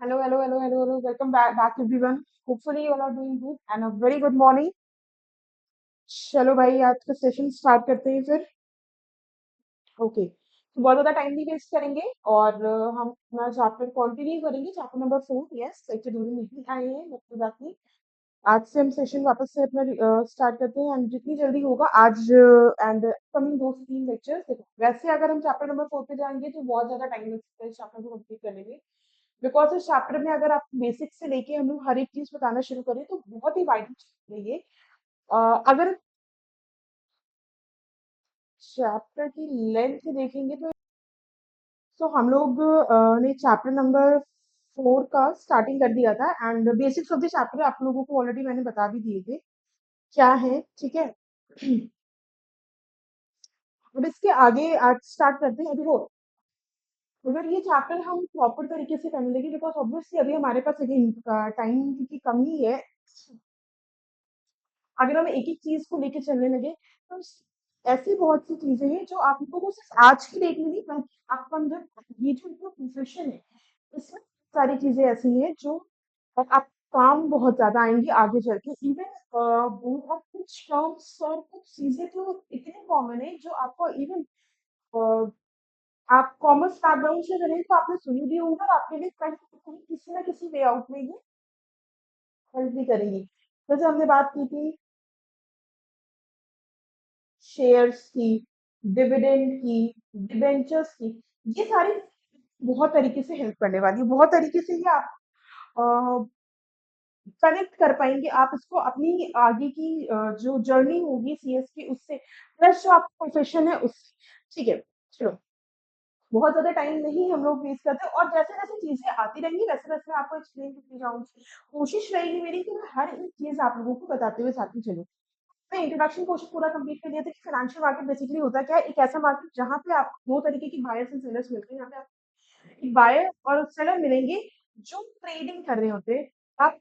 Hello, hello, hello, hello, hello. Welcome back everyone. Hopefully you all are doing good and a very good morning. चलो भाई आज का session start करते हैं फिर। ओके, तो बहुत ज़्यादा टाइम नहीं वेस्ट करेंगे और हम अपना चैप्टर कंटिन्यू करेंगे। Chapter number 4, yes, lecture during meeting आए हैं, बट कोई बात नहीं। आज से हम सेशन वापस से अपना स्टार्ट करते हैं एंड जितनी जल्दी होगा आज एंड कमिंग 2 से 3 लेक्चर्स। देखो, वैसे अगर हम चैप्टर नंबर 4 पे जाएंगे तो बहुत ज़्यादा टाइम लग सकता है इस चैप्टर को कंप्लीट करने में। बिकॉज इस चैप्टर में अगर आप बेसिक से लेके हम लोग हर एक चीज बताना शुरू करें तो बहुत ही वाइड चैप्टर है ये। अगर चैप्टर की लेंथ देखेंगे तो हम लोग ने चैप्टर नंबर 4 का स्टार्टिंग कर दिया था and basics of the chapter आप लोगों को ऑलरेडी मैंने बता भी दिए थे क्या है, ठीक है। अब इसके आगे आज स्टार्ट करते हैं। देखो, अगर ये चैप्टर हम प्रॉपर तरीके से करने लगे बिकॉज ऑब्वियसली अभी हमारे पास टाइम की कमी है। अगर हम एक एक चीज को लेके चलने लगे तो ऐसी बहुत सी चीजें हैं जो आप लोगों को सिर्फ आज की डेट में नहीं बल्कि आपका जब ये जो प्रोफेशन है इसमें सारी चीजें ऐसी हैं जो आप काम बहुत ज्यादा आएंगी आगे चल के। इवन बहुत कुछ टर्म्स और कुछ चीजें तो इतनी कॉमन है जो आपको इवन आप कॉमर्स बैकग्राउंड से करें तो आपने सुनी भी होगा और आपके लिए कहीं ना कहीं किसी ना किसी वे आउट में ये हेल्प भी करेंगी। जैसे हमने बात की थी शेयर्स की, डिविडेंड की, डिबेंचर्स की, ये सारी बहुत तरीके से हेल्प करने वाली है। बहुत तरीके से ये आप कनेक्ट कर पाएंगे आप इसको अपनी आगे की जो जर्नी होगी सीएस की उससे, प्लस जो आपका प्रोफेशन है उससे। ठीक है, चलो, बहुत ज्यादा टाइम नहीं हम लोग वेस्ट करते और जैसे जैसे चीजें आती रहेंगी वैसे वैसे मैं आपको एक्सप्लेन करती जाऊंगी। कोशिश रहेगी मेरी कि मैं हर एक चीज आप लोगों को बताते हुए साथ में चलूं। मैं इंट्रोडक्शन क्वेश्चन पूरा कंप्लीट कर लिया था कि फाइनेंशियल मार्केट बेसिकली होता क्या है। एक ऐसा मार्केट जहाँ पे आप दो तरीके की बायर्स एंड सेलर्स मिलते हैं। यहाँ पे आप एक बायर और सेलर मिलेंगे जो ट्रेडिंग कर रहे होते हैं। आप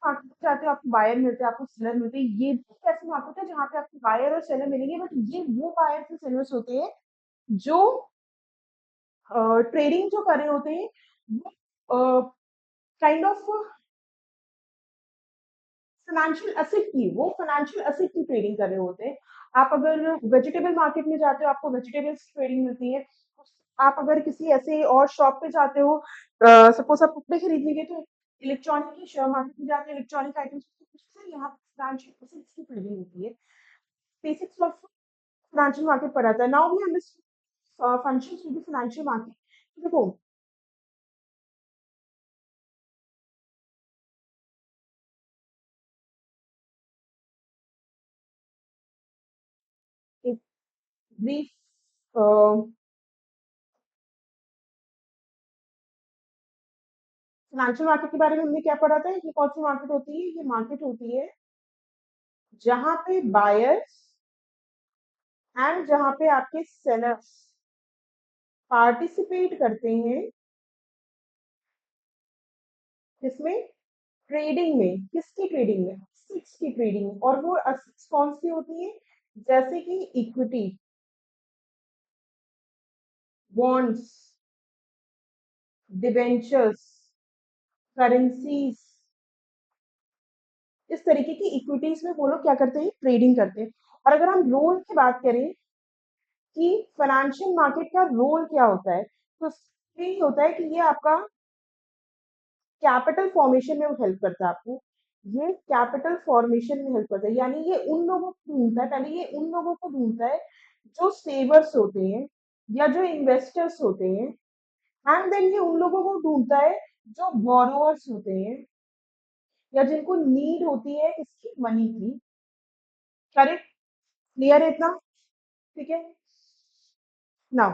मार्केट में जाते हो, आपको बायर मिलते हैं, आपको सेलर मिलते हैं। ये भी एक ऐसी मार्केट है जहाँ पे आपको बायर और सेलर मिलेंगे, बट ये वो बायर्स एंड सेलर्स होते हैं जो ट्रेडिंग जो कर रहे होते हैं वो काइंड ऑफ फाइनेंशियल एसेट की ट्रेडिंग कर रहे होते हैं। आप अगर वेजिटेबल मार्केट में जाते हो आपको वेजिटेबल्स ट्रेडिंग मिलती है। आप अगर किसी ऐसे और शॉप पे जाते हो, सपोज आप कपड़े खरीदने तो इलेक्ट्रॉनिक की शेयर मार्केट में जाते हो इलेक्ट्रॉनिक आइटम्स यहाँ फाइनेंशियल एसेट्स की ट्रेडिंग होती है। बेसिक्स ऑफ फाइनेंशियल मार्केट पर आता है। Now we understand functions of the financial market. देखो, एक ब्रीफ फाइनेंशियल मार्केट के बारे में हमने क्या पढ़ा था। ये कौन सी मार्केट होती है? ये मार्केट होती है जहां पे बायर्स एंड जहां पे आपके सेलर्स पार्टिसिपेट करते हैं। किसमें? ट्रेडिंग में। किसकी ट्रेडिंग में? असेट्स की ट्रेडिंग में। और वो असेट्स कौन सी होती है? जैसे कि इक्विटी, बॉन्ड्स, डिबेंचर्स, करेंसीज, इस तरीके की इक्विटीज में वो लोग क्या करते हैं? ट्रेडिंग करते हैं। और अगर हम रोल की बात करें कि फाइनेंशियल मार्केट का रोल क्या होता है तो ये होता है कि ये आपका कैपिटल फॉर्मेशन में हेल्प करता है आपको। ये कैपिटल फॉर्मेशन में हेल्प करता है, यानी ये उन लोगों को ढूंढता है, पहले ये उन लोगों को ढूंढता है जो सेवर्स होते हैं या जो इन्वेस्टर्स होते हैं। एंड देन ये उन लोगों को ढूंढता है जो बोरोअर्स होते हैं या जिनको नीड होती है इसकी मनी की। करेक्ट? क्लियर है इतना? ठीक है। नाउ,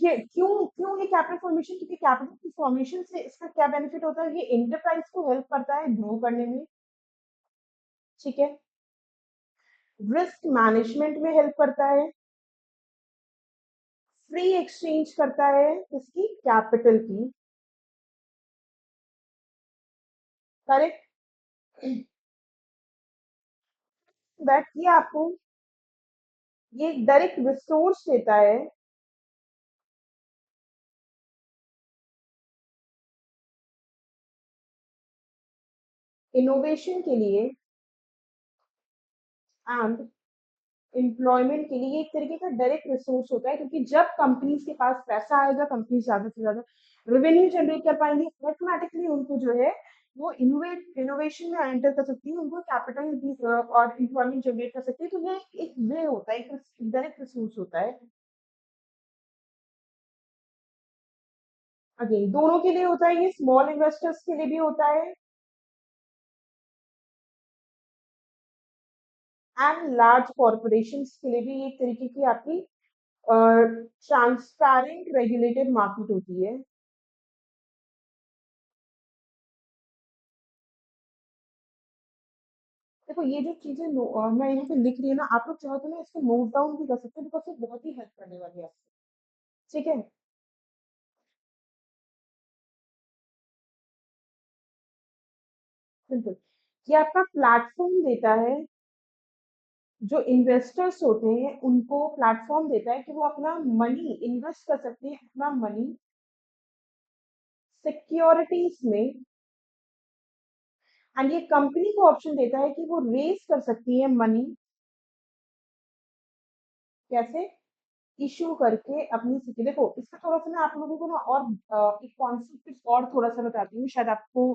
ये क्यों क्यों ये कैपिटल फॉर्मेशन? क्योंकि कैपिटल की फॉर्मेशन से इसका क्या बेनिफिट होता है? ये एंटरप्राइज को हेल्प करता है ग्रो करने में। ठीक है। रिस्क मैनेजमेंट में हेल्प करता है। फ्री एक्सचेंज करता है इसकी कैपिटल की। करेक्ट? दैट ये आपको ये डायरेक्ट रिसोर्स देता है इनोवेशन के लिए एंड एम्प्लॉयमेंट के लिए एक तरीके का डायरेक्ट रिसोर्स होता है, क्योंकि जब कंपनीज के पास पैसा आएगा, कंपनी ज्यादा से ज्यादा रेवेन्यू जनरेट कर पाएंगे, ऑटोमेटिकली उनको जो है वो इनोवेशन में एंटर कर सकती है, उनको कैपिटल भी और एम्प्लॉयमेंट जनरेट कर सकती है। तो ये एक वे होता है, एक डायरेक्ट रिसोर्स होता है। अगेन दोनों के लिए होता है, ये स्मॉल इन्वेस्टर्स के लिए भी होता है एंड लार्ज कॉर्पोरेशंस के लिए भी। एक तरीके की आपकी ट्रांसपेरेंट रेगुलेटेड मार्केट होती है। देखो ये जो चीजें मैं यहाँ पे लिख रही हूँ ना, आप लोग चाहो तो ना इसको नोट डाउन भी कर सकते हैं, बिकॉज ये बहुत ही हेल्प करने वाली है आपको। ठीक है, बिल्कुल। ये आपका प्लेटफॉर्म देता है, जो इन्वेस्टर्स होते हैं उनको प्लेटफॉर्म देता है कि वो अपना मनी इन्वेस्ट कर सकते हैं, अपना मनी सिक्योरिटीज में। एंड ये कंपनी को ऑप्शन देता है कि वो रेज कर सकती है मनी, कैसे, इशू करके अपनी सिटी। देखो इसका थोड़ा सा मैं आप लोगों को ना और एक कॉन्सेप्ट और थोड़ा सा बताती हूँ, शायद आपको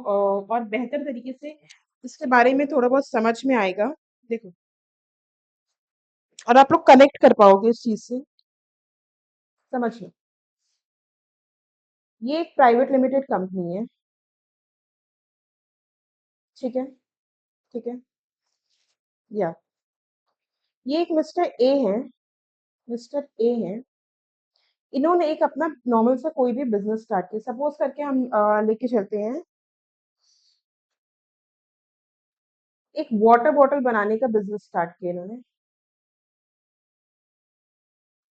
और बेहतर तरीके से इसके बारे में थोड़ा बहुत समझ में आएगा। देखो, और आप लोग कनेक्ट कर पाओगे इस चीज से। समझिए, ये एक प्राइवेट लिमिटेड कंपनी है। ठीक है, ठीक है, या ये एक मिस्टर ए है, मिस्टर ए है। इन्होंने एक अपना नॉर्मल सा कोई भी बिजनेस स्टार्ट किया, सपोज करके हम लेके चलते हैं, एक वाटर बॉटल बनाने का बिजनेस स्टार्ट किया इन्होंने।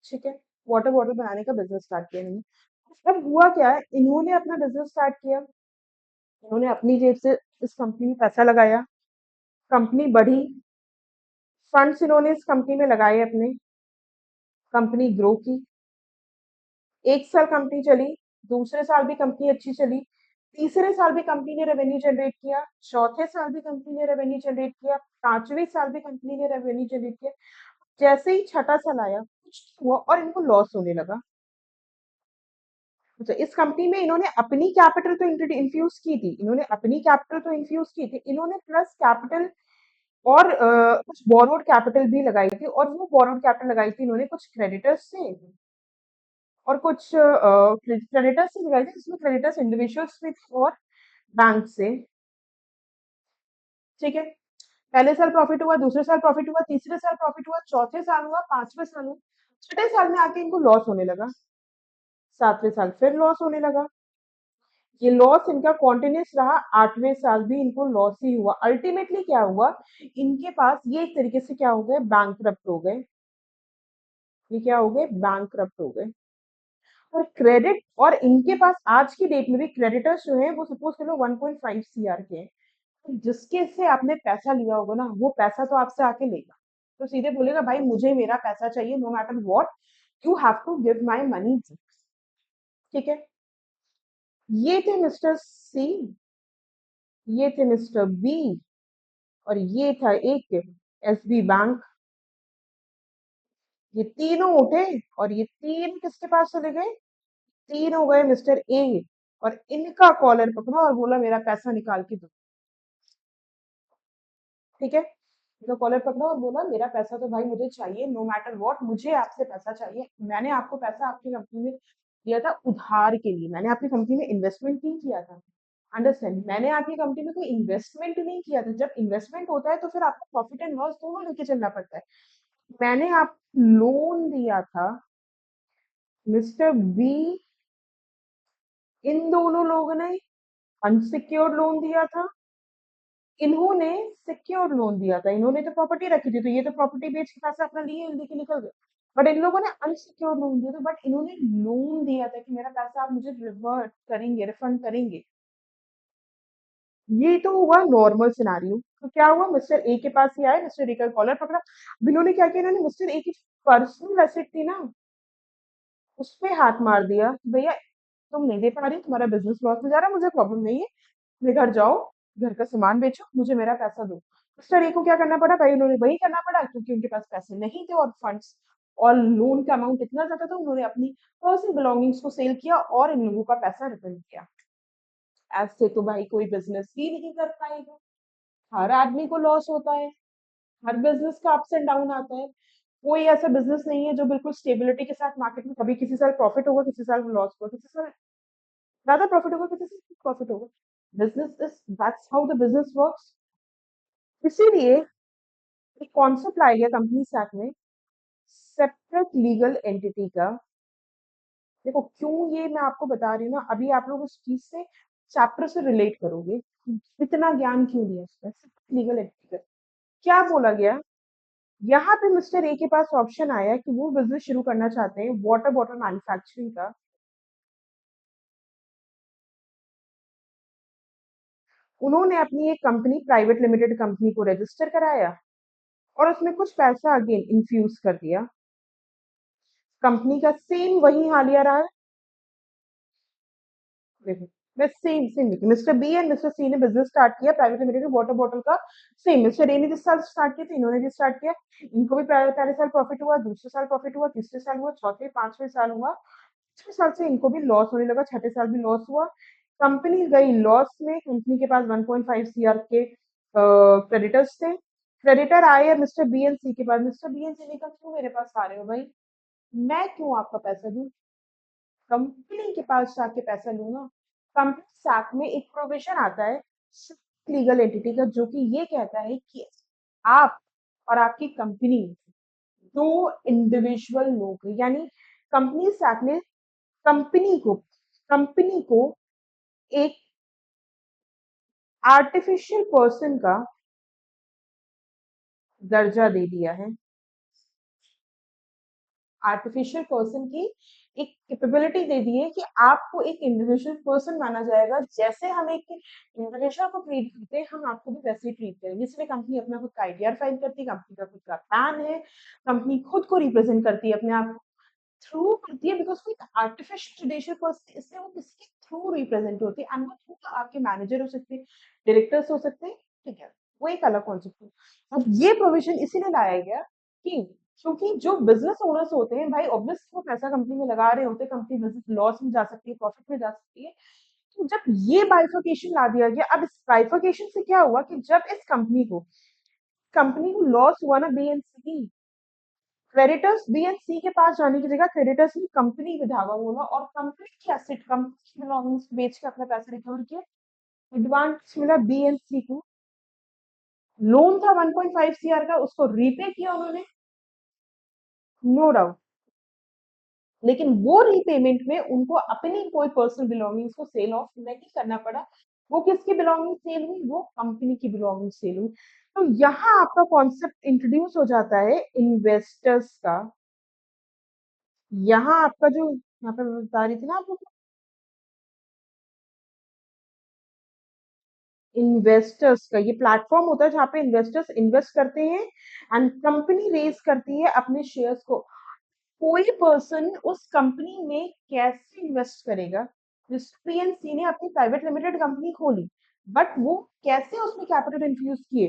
ठीक है, वाटर बॉटल बनाने का बिजनेस स्टार्ट किया इन्होंने। अब हुआ क्या है, इन्होंने अपना बिजनेस स्टार्ट किया, इन्होंने अपनी जेब से इस कंपनी में पैसा लगाया, कंपनी बढ़ी, फंड्स इन्होंने इस कंपनी में लगाए अपने, कंपनी ग्रो की। एक साल कंपनी चली, दूसरे साल भी कंपनी अच्छी चली, तीसरे साल भी कंपनी ने रेवेन्यू जनरेट किया, चौथे साल भी कंपनी ने रेवेन्यू जनरेट किया, पांचवें साल भी कंपनी ने रेवेन्यू जनरेट किया। जैसे ही छठा साल आया, कुछ नहीं हुआ और इनको लॉस होने लगा। अच्छा, इस कंपनी में इन्होंने अपनी कैपिटल तो इन्फ्यूज की थी, इन्होंने अपनी कैपिटल तो इन्फ्यूज की थी, इन्होंने प्लस कैपिटल और कुछ बोरोड कैपिटल भी लगाई थी, और वो बोरोड कैपिटल लगाई थी इन्होंने कुछ क्रेडिटर्स से और कुछ क्रेडिटर्स से लगाई थी, जिसमें क्रेडिटर्स इंडिविजुअल्स भी थे और बैंक से। ठीक है, पहले साल प्रॉफिट हुआ, दूसरे साल प्रॉफिट हुआ, तीसरे साल प्रॉफिट हुआ, चौथे साल हुआ, पांचवें साल हुआ, छठे साल में आके इनको लॉस होने लगा, सातवें साल फिर लॉस होने लगा। ये लॉस इनका कॉन्टिन्यूस रहा, आठवें साल भी इनको लॉस ही हुआ। अल्टीमेटली क्या हुआ, इनके पास ये एक तरीके से क्या हो गए, बैंक हो गए। ये क्या हो गए, बैंक हो गए। और क्रेडिट, और इनके पास आज की डेट में भी क्रेडिटर्स जो है वो सपोज करो 1.5 सीआर के हैं। तो जिसके से आपने पैसा लिया होगा ना, वो पैसा तो आपसे आके लेगा, तो सीधे बोलेगा भाई मुझे मेरा पैसा चाहिए, no matter what, you have to give my money. ठीक है, ये थे मिस्टर सी, ये थे मिस्टर बी, और ये था एक एसबी बैंक। ये तीनों उठे और ये तीन किसके पास चले गए, तीन हो गए मिस्टर ए, और इनका कॉलर पकड़ा और बोला मेरा पैसा निकाल के दो। ठीक है, इनका कॉलर पकड़ा और बोला मेरा पैसा तो भाई मुझे चाहिए, नो मैटर व्हाट, मुझे आपसे पैसा चाहिए। मैंने आपको पैसा आपकी कंपनी में दिया था उधार के लिए, मैंने आपकी कंपनी में इन्वेस्टमेंट नहीं किया था। अंडरस्टैंड, मैंने आपकी कंपनी में कोई इन्वेस्टमेंट नहीं किया था। जब इन्वेस्टमेंट होता है तो फिर आपको प्रॉफिट एंड लॉस दोनों लेके चलना पड़ता है। मैंने आप लोन दिया था मिस्टर बी, इन दोनों लोगों ने अनसिक्योर्ड लोन दिया था, इन्होंने सिक्योर्ड लोन दिया था, इन्होंने तो प्रॉपर्टी रखी थी, तो ये तो प्रॉपर्टी बेच के पैसा अपना लिए लेके निकल गए। बट इन लोगों ने अनसिक्योर्ड लोन दिया था, बट इन्होंने लोन दिया था कि मेरा पैसा आप मुझे रिवर्ट करेंगे, रिफंड करेंगे। ये तो हुआ नॉर्मल सिनारियो। तो क्या हुआ, मिस्टर ए के पास ही आए, मिस्टर ए का कॉलर पकड़ा। अब इन्होंने क्या किया, इन्होंने मिस्टर ए की पर्सनल एसेट थी ना, उस पे हाथ मार दिया कि भैया तुम नहीं दे पा रही, तुम्हारा बिजनेस लॉस में जा रहा है, मुझे प्रॉब्लम नहीं है, अपने घर जाओ, घर का सामान बेचो, मुझे मेरा पैसा दो। मिस्टर ए को क्या करना पड़ा भाई, उन्होंने वही करना पड़ा क्योंकि उनके पास पैसे नहीं थे और फंड्स और लोन का अमाउंट इतना ज्यादा था, उन्होंने अपनी पर्सनल बिलोंगिंग्स को सेल किया और इन लोगों का पैसा रिटर्न किया। ऐसे तो भाई कोई बिजनेस ही नहीं कर पाएगा, हर आदमी को लॉस होता है, हर बिजनेस का अप्स एंड डाउन आता है। कोई ऐसा बिजनेस नहीं है जो बिल्कुल स्टेबिलिटी के साथ मार्केट में, कभी किसी साल प्रॉफिट होगा, किसी साल लॉस होगा, किसी साल ज्यादा प्रॉफिट होगा, किसी साल प्रॉफिट होगा। Business is, that's how the business works. इसीलिए एक कॉन्सेप्ट लाया गया कंपनी एक्ट में, सेपरेट लीगल एंटिटी का। देखो क्यों ये मैं आपको बता रही हूँ ना, अभी आप लोग उस चीज से, चैप्टर से रिलेट करोगे, इतना ज्ञान क्यों दिया इसका, सेपरेट लीगल एंटिटी का क्या बोला गया। यहाँ पे मिस्टर ए के पास ऑप्शन आया कि वो बिजनेस शुरू करना चाहते हैं वाटर बॉटल मैन्युफैक्चरिंग का। उन्होंने अपनी एक कंपनी, प्राइवेट लिमिटेड कंपनी को रजिस्टर कराया और उसमें कुछ पैसा अगेन इन्फ्यूज कर दिया। कंपनी का सेम वही हालिया रहा है। देखो, मैं सेम सेम देखिए, मिस्टर बी एंड मिस्टर सी ने बिजनेस स्टार्ट किया प्राइवेट लिमिटेड वाटर बॉटल का। सेम मिस्टर ए ने जिस साल स्टार्ट किया था, इन्होंने भी स्टार्ट किया। इनको भी पहले साल प्रॉफिट हुआ, दूसरे साल प्रॉफिट हुआ, तीसरे साल हुआ, चौथे पांचवें साल हुआ, 6 साल से इनको भी लॉस होने लगा, छठे साल भी लॉस हुआ। कंपनी गई लॉस में, कंपनी के पास 1.5 सीआर के क्रेडिटर्स थे। क्रेडिटर आए मिस्टर बी एंड सी के पास, मिस्टर बी एंड सी ने कहा क्यों मेरे पास आ रहे हो भाई, मैं क्यों आपका पैसा दूं, कंपनी के पास जाके पैसा लूंगा। कंपनी एक्ट में एक प्रोविजन आता है लीगल एंटिटी का, जो कि ये कहता है कि आप और आपकी कंपनी दो इंडिविजुअल लोग हैं। यानी कंपनी एक्ट ने कंपनी को कंपनी को एक आर्टिफिशियल पर्सन का दर्जा दे दिया है। आर्टिफिशियल पर्सन की एक कैपेबिलिटी दे दी है कि आपको एक इंडिविजुअल पर्सन माना जाएगा। जैसे हम एक इंडिविजुअल को ट्रीट करते हैं, हम आपको भी वैसे ही ट्रीट करेंगे। इसलिए कंपनी अपना खुद का आईडीआर फाइल करती है, कंपनी का खुद का पैन है, कंपनी खुद को रिप्रेजेंट करती है, अपने आप थ्रू करती है, बिकॉज वो आर्टिफिशियल जुडिशियल पर्सन, इसलिए वो किसके थ्रू रिप्रेजेंट होती है, एंड वो थ्रू आपके मैनेजर हो सकते हैं, डायरेक्टर्स हो सकते हैं, ठीक है, वो एक अलग कॉन्सेप्ट है। अब ये प्रोविजन इसीलिए लाया गया कि क्योंकि जो बिजनेस ओनर्स होते हैं भाई, ऑब्वियसली वो पैसा कंपनी में लगा रहे होते हैं, कंपनी बिजनेस लॉस में जा सकती है, प्रॉफिट में जा सकती है। तो जब ये बाइफर्केशन ला दिया गया, अब इस बाइफर्केशन से क्या हुआ कि जब इस कंपनी को लॉस हुआ ना, B and C, creditors B and C के पास जाने की जगह क्रेडिटर्स ने कंपनी में धावा बोला और कंपनी की एसेट, कंपनी बिलोंगिंग्स बेच के अपना पैसा रिकवर किया। एडवांटेज मिला बी एंड सी को, लोन था 1.5 सीआर का, उसको रीपे किया उन्होंने, नो डाउट। लेकिन वो रीपेमेंट में उनको अपनी कोई पर्सनल बिलोंगिंग्स को सेल ऑफ नहीं करना पड़ा। वो किसकी बिलोंगिंग सेल हुई, वो कंपनी की बिलोंगिंग सेल हुई। तो यहाँ आपका कॉन्सेप्ट इंट्रोड्यूस हो जाता है इन्वेस्टर्स का। यहाँ आपका जो, यहाँ पे मैं बता रही थी ना आपको, इन्वेस्टर्स का ये प्लेटफॉर्म होता है जहाँ पे इन्वेस्टर्स इन्वेस्ट करते हैं एंड कंपनी रेज करती है अपने शेयर्स को। कोई पर्सन उस कंपनी में कैसे इन्वेस्ट करेगा, जिसपे पीएनसी ने अपनी प्राइवेट लिमिटेड कंपनी खोली, बट वो कैसे उसमें कैपिटल इन्फ्यूज किए,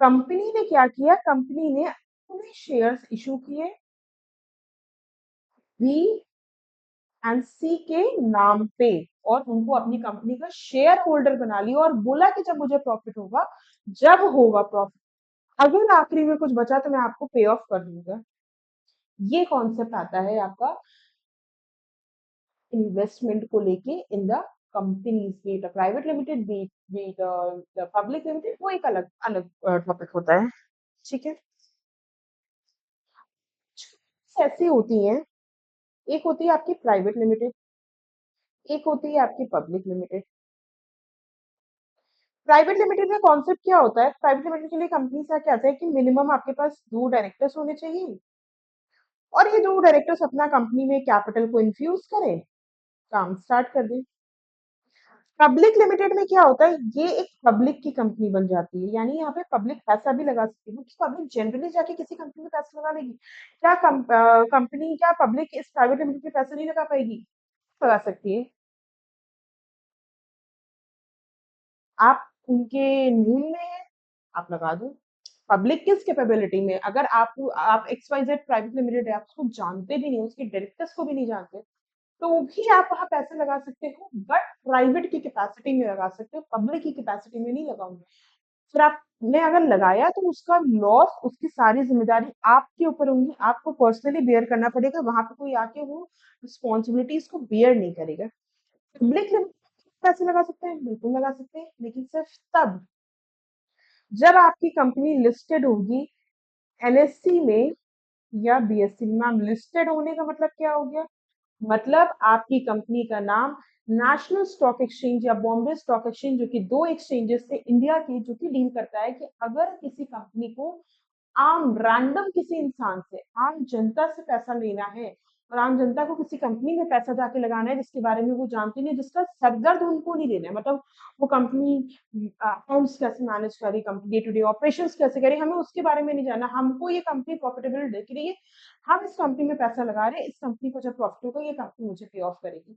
कंपनी ने क्या किया, कंपनी ने अपने शेयर्स इशू किए बी एंड सी के नाम पे, और उनको अपनी कंपनी का शेयर होल्डर बना लिया और बोला कि जब मुझे प्रॉफिट होगा, जब होगा प्रॉफिट, अगर आखिरी में कुछ बचा तो मैं आपको पे ऑफ कर दूंगा। ये कॉन्सेप्ट आता है आपका इन्वेस्टमेंट को लेके in the companies, B it private limited, B it public limited, वो एक अलग अलग टॉपिक होता है, ठीक है। ऐसी होती हैं, एक होती है आपकी प्राइवेट लिमिटेड, एक होती है आपकी पब्लिक लिमिटेड। प्राइवेट लिमिटेड का कॉन्सेप्ट क्या होता है, प्राइवेट लिमिटेड के लिए कंपनी से क्या कहता है कि मिनिमम आपके पास 2 डायरेक्टर्स होने चाहिए और ये 2 डायरेक्टर्स अपना कंपनी में कैपिटल को इन्फ्यूज करें, काम स्टार्ट कर दें। पब्लिक लिमिटेड में क्या होता है, ये एक पब्लिक की कंपनी बन जाती है, यानी यहाँ पे पब्लिक पैसा भी लगा सकती है, क्योंकि पब्लिक जनरली जाके किसी कंपनी में पैसा लगा देगी क्या, कंपनी क्या पब्लिक इस प्राइवेट लिमिटेड में पैसा नहीं लगा पाएगी, लगा सकती है। आप उनके नेम में है, आप लगा दो। पब्लिक किस कैपेबिलिटी में, अगर आप X Y Z private limited है, आप उसको जानते भी नहीं, उसके डायरेक्टर्स को भी नहीं जानते, तो भी आप वहाँ पैसे लगा सकते हो, बट प्राइवेट की कैपेसिटी में लगा सकते हो, पब्लिक की कैपेसिटी में नहीं लगाओगे। फिर आपने अगर लगाया तो उसका लॉस, उसकी सारी जिम्मेदारी आपके ऊपर होंगी, आपको पर्सनली बेयर करना पड़ेगा, वहां पे कोई आके वो रिस्पॉन्सिबिलिटीज को बेयर नहीं करेगा। पब्लिक पैसे लगा सकते हैं, बिल्कुल लगा सकते हैं, लेकिन सिर्फ तब जब आपकी कंपनी लिस्टेड होगी एनएससी में या बीएससी में। मैम, लिस्टेड होने का मतलब क्या हो गया? मतलब आपकी कंपनी का नाम नेशनल स्टॉक एक्सचेंज या बॉम्बे स्टॉक एक्सचेंज, जो कि दो एक्सचेंजेस से इंडिया की, जो कि डील करता है कि अगर किसी कंपनी को आम रैंडम किसी इंसान से, आम जनता से पैसा लेना है, और आम जनता को किसी कंपनी में पैसा जाके लगाना है जिसके बारे में वो जानती नहीं, जिसका सरदर्द उनको नहीं लेना है, मतलब वो कंपनी अकाउंट्स कैसे मैनेज करे, company day to day operations कैसे करे, हमें उसके बारे में नहीं जानना, हमको ये कंपनी प्रॉफिटेबल दिख रही है, हम इस कंपनी में पैसा लगा रहे हैं, इस कंपनी को जब प्रॉफिट होगा ये कंपनी मुझे पे ऑफ करेगी,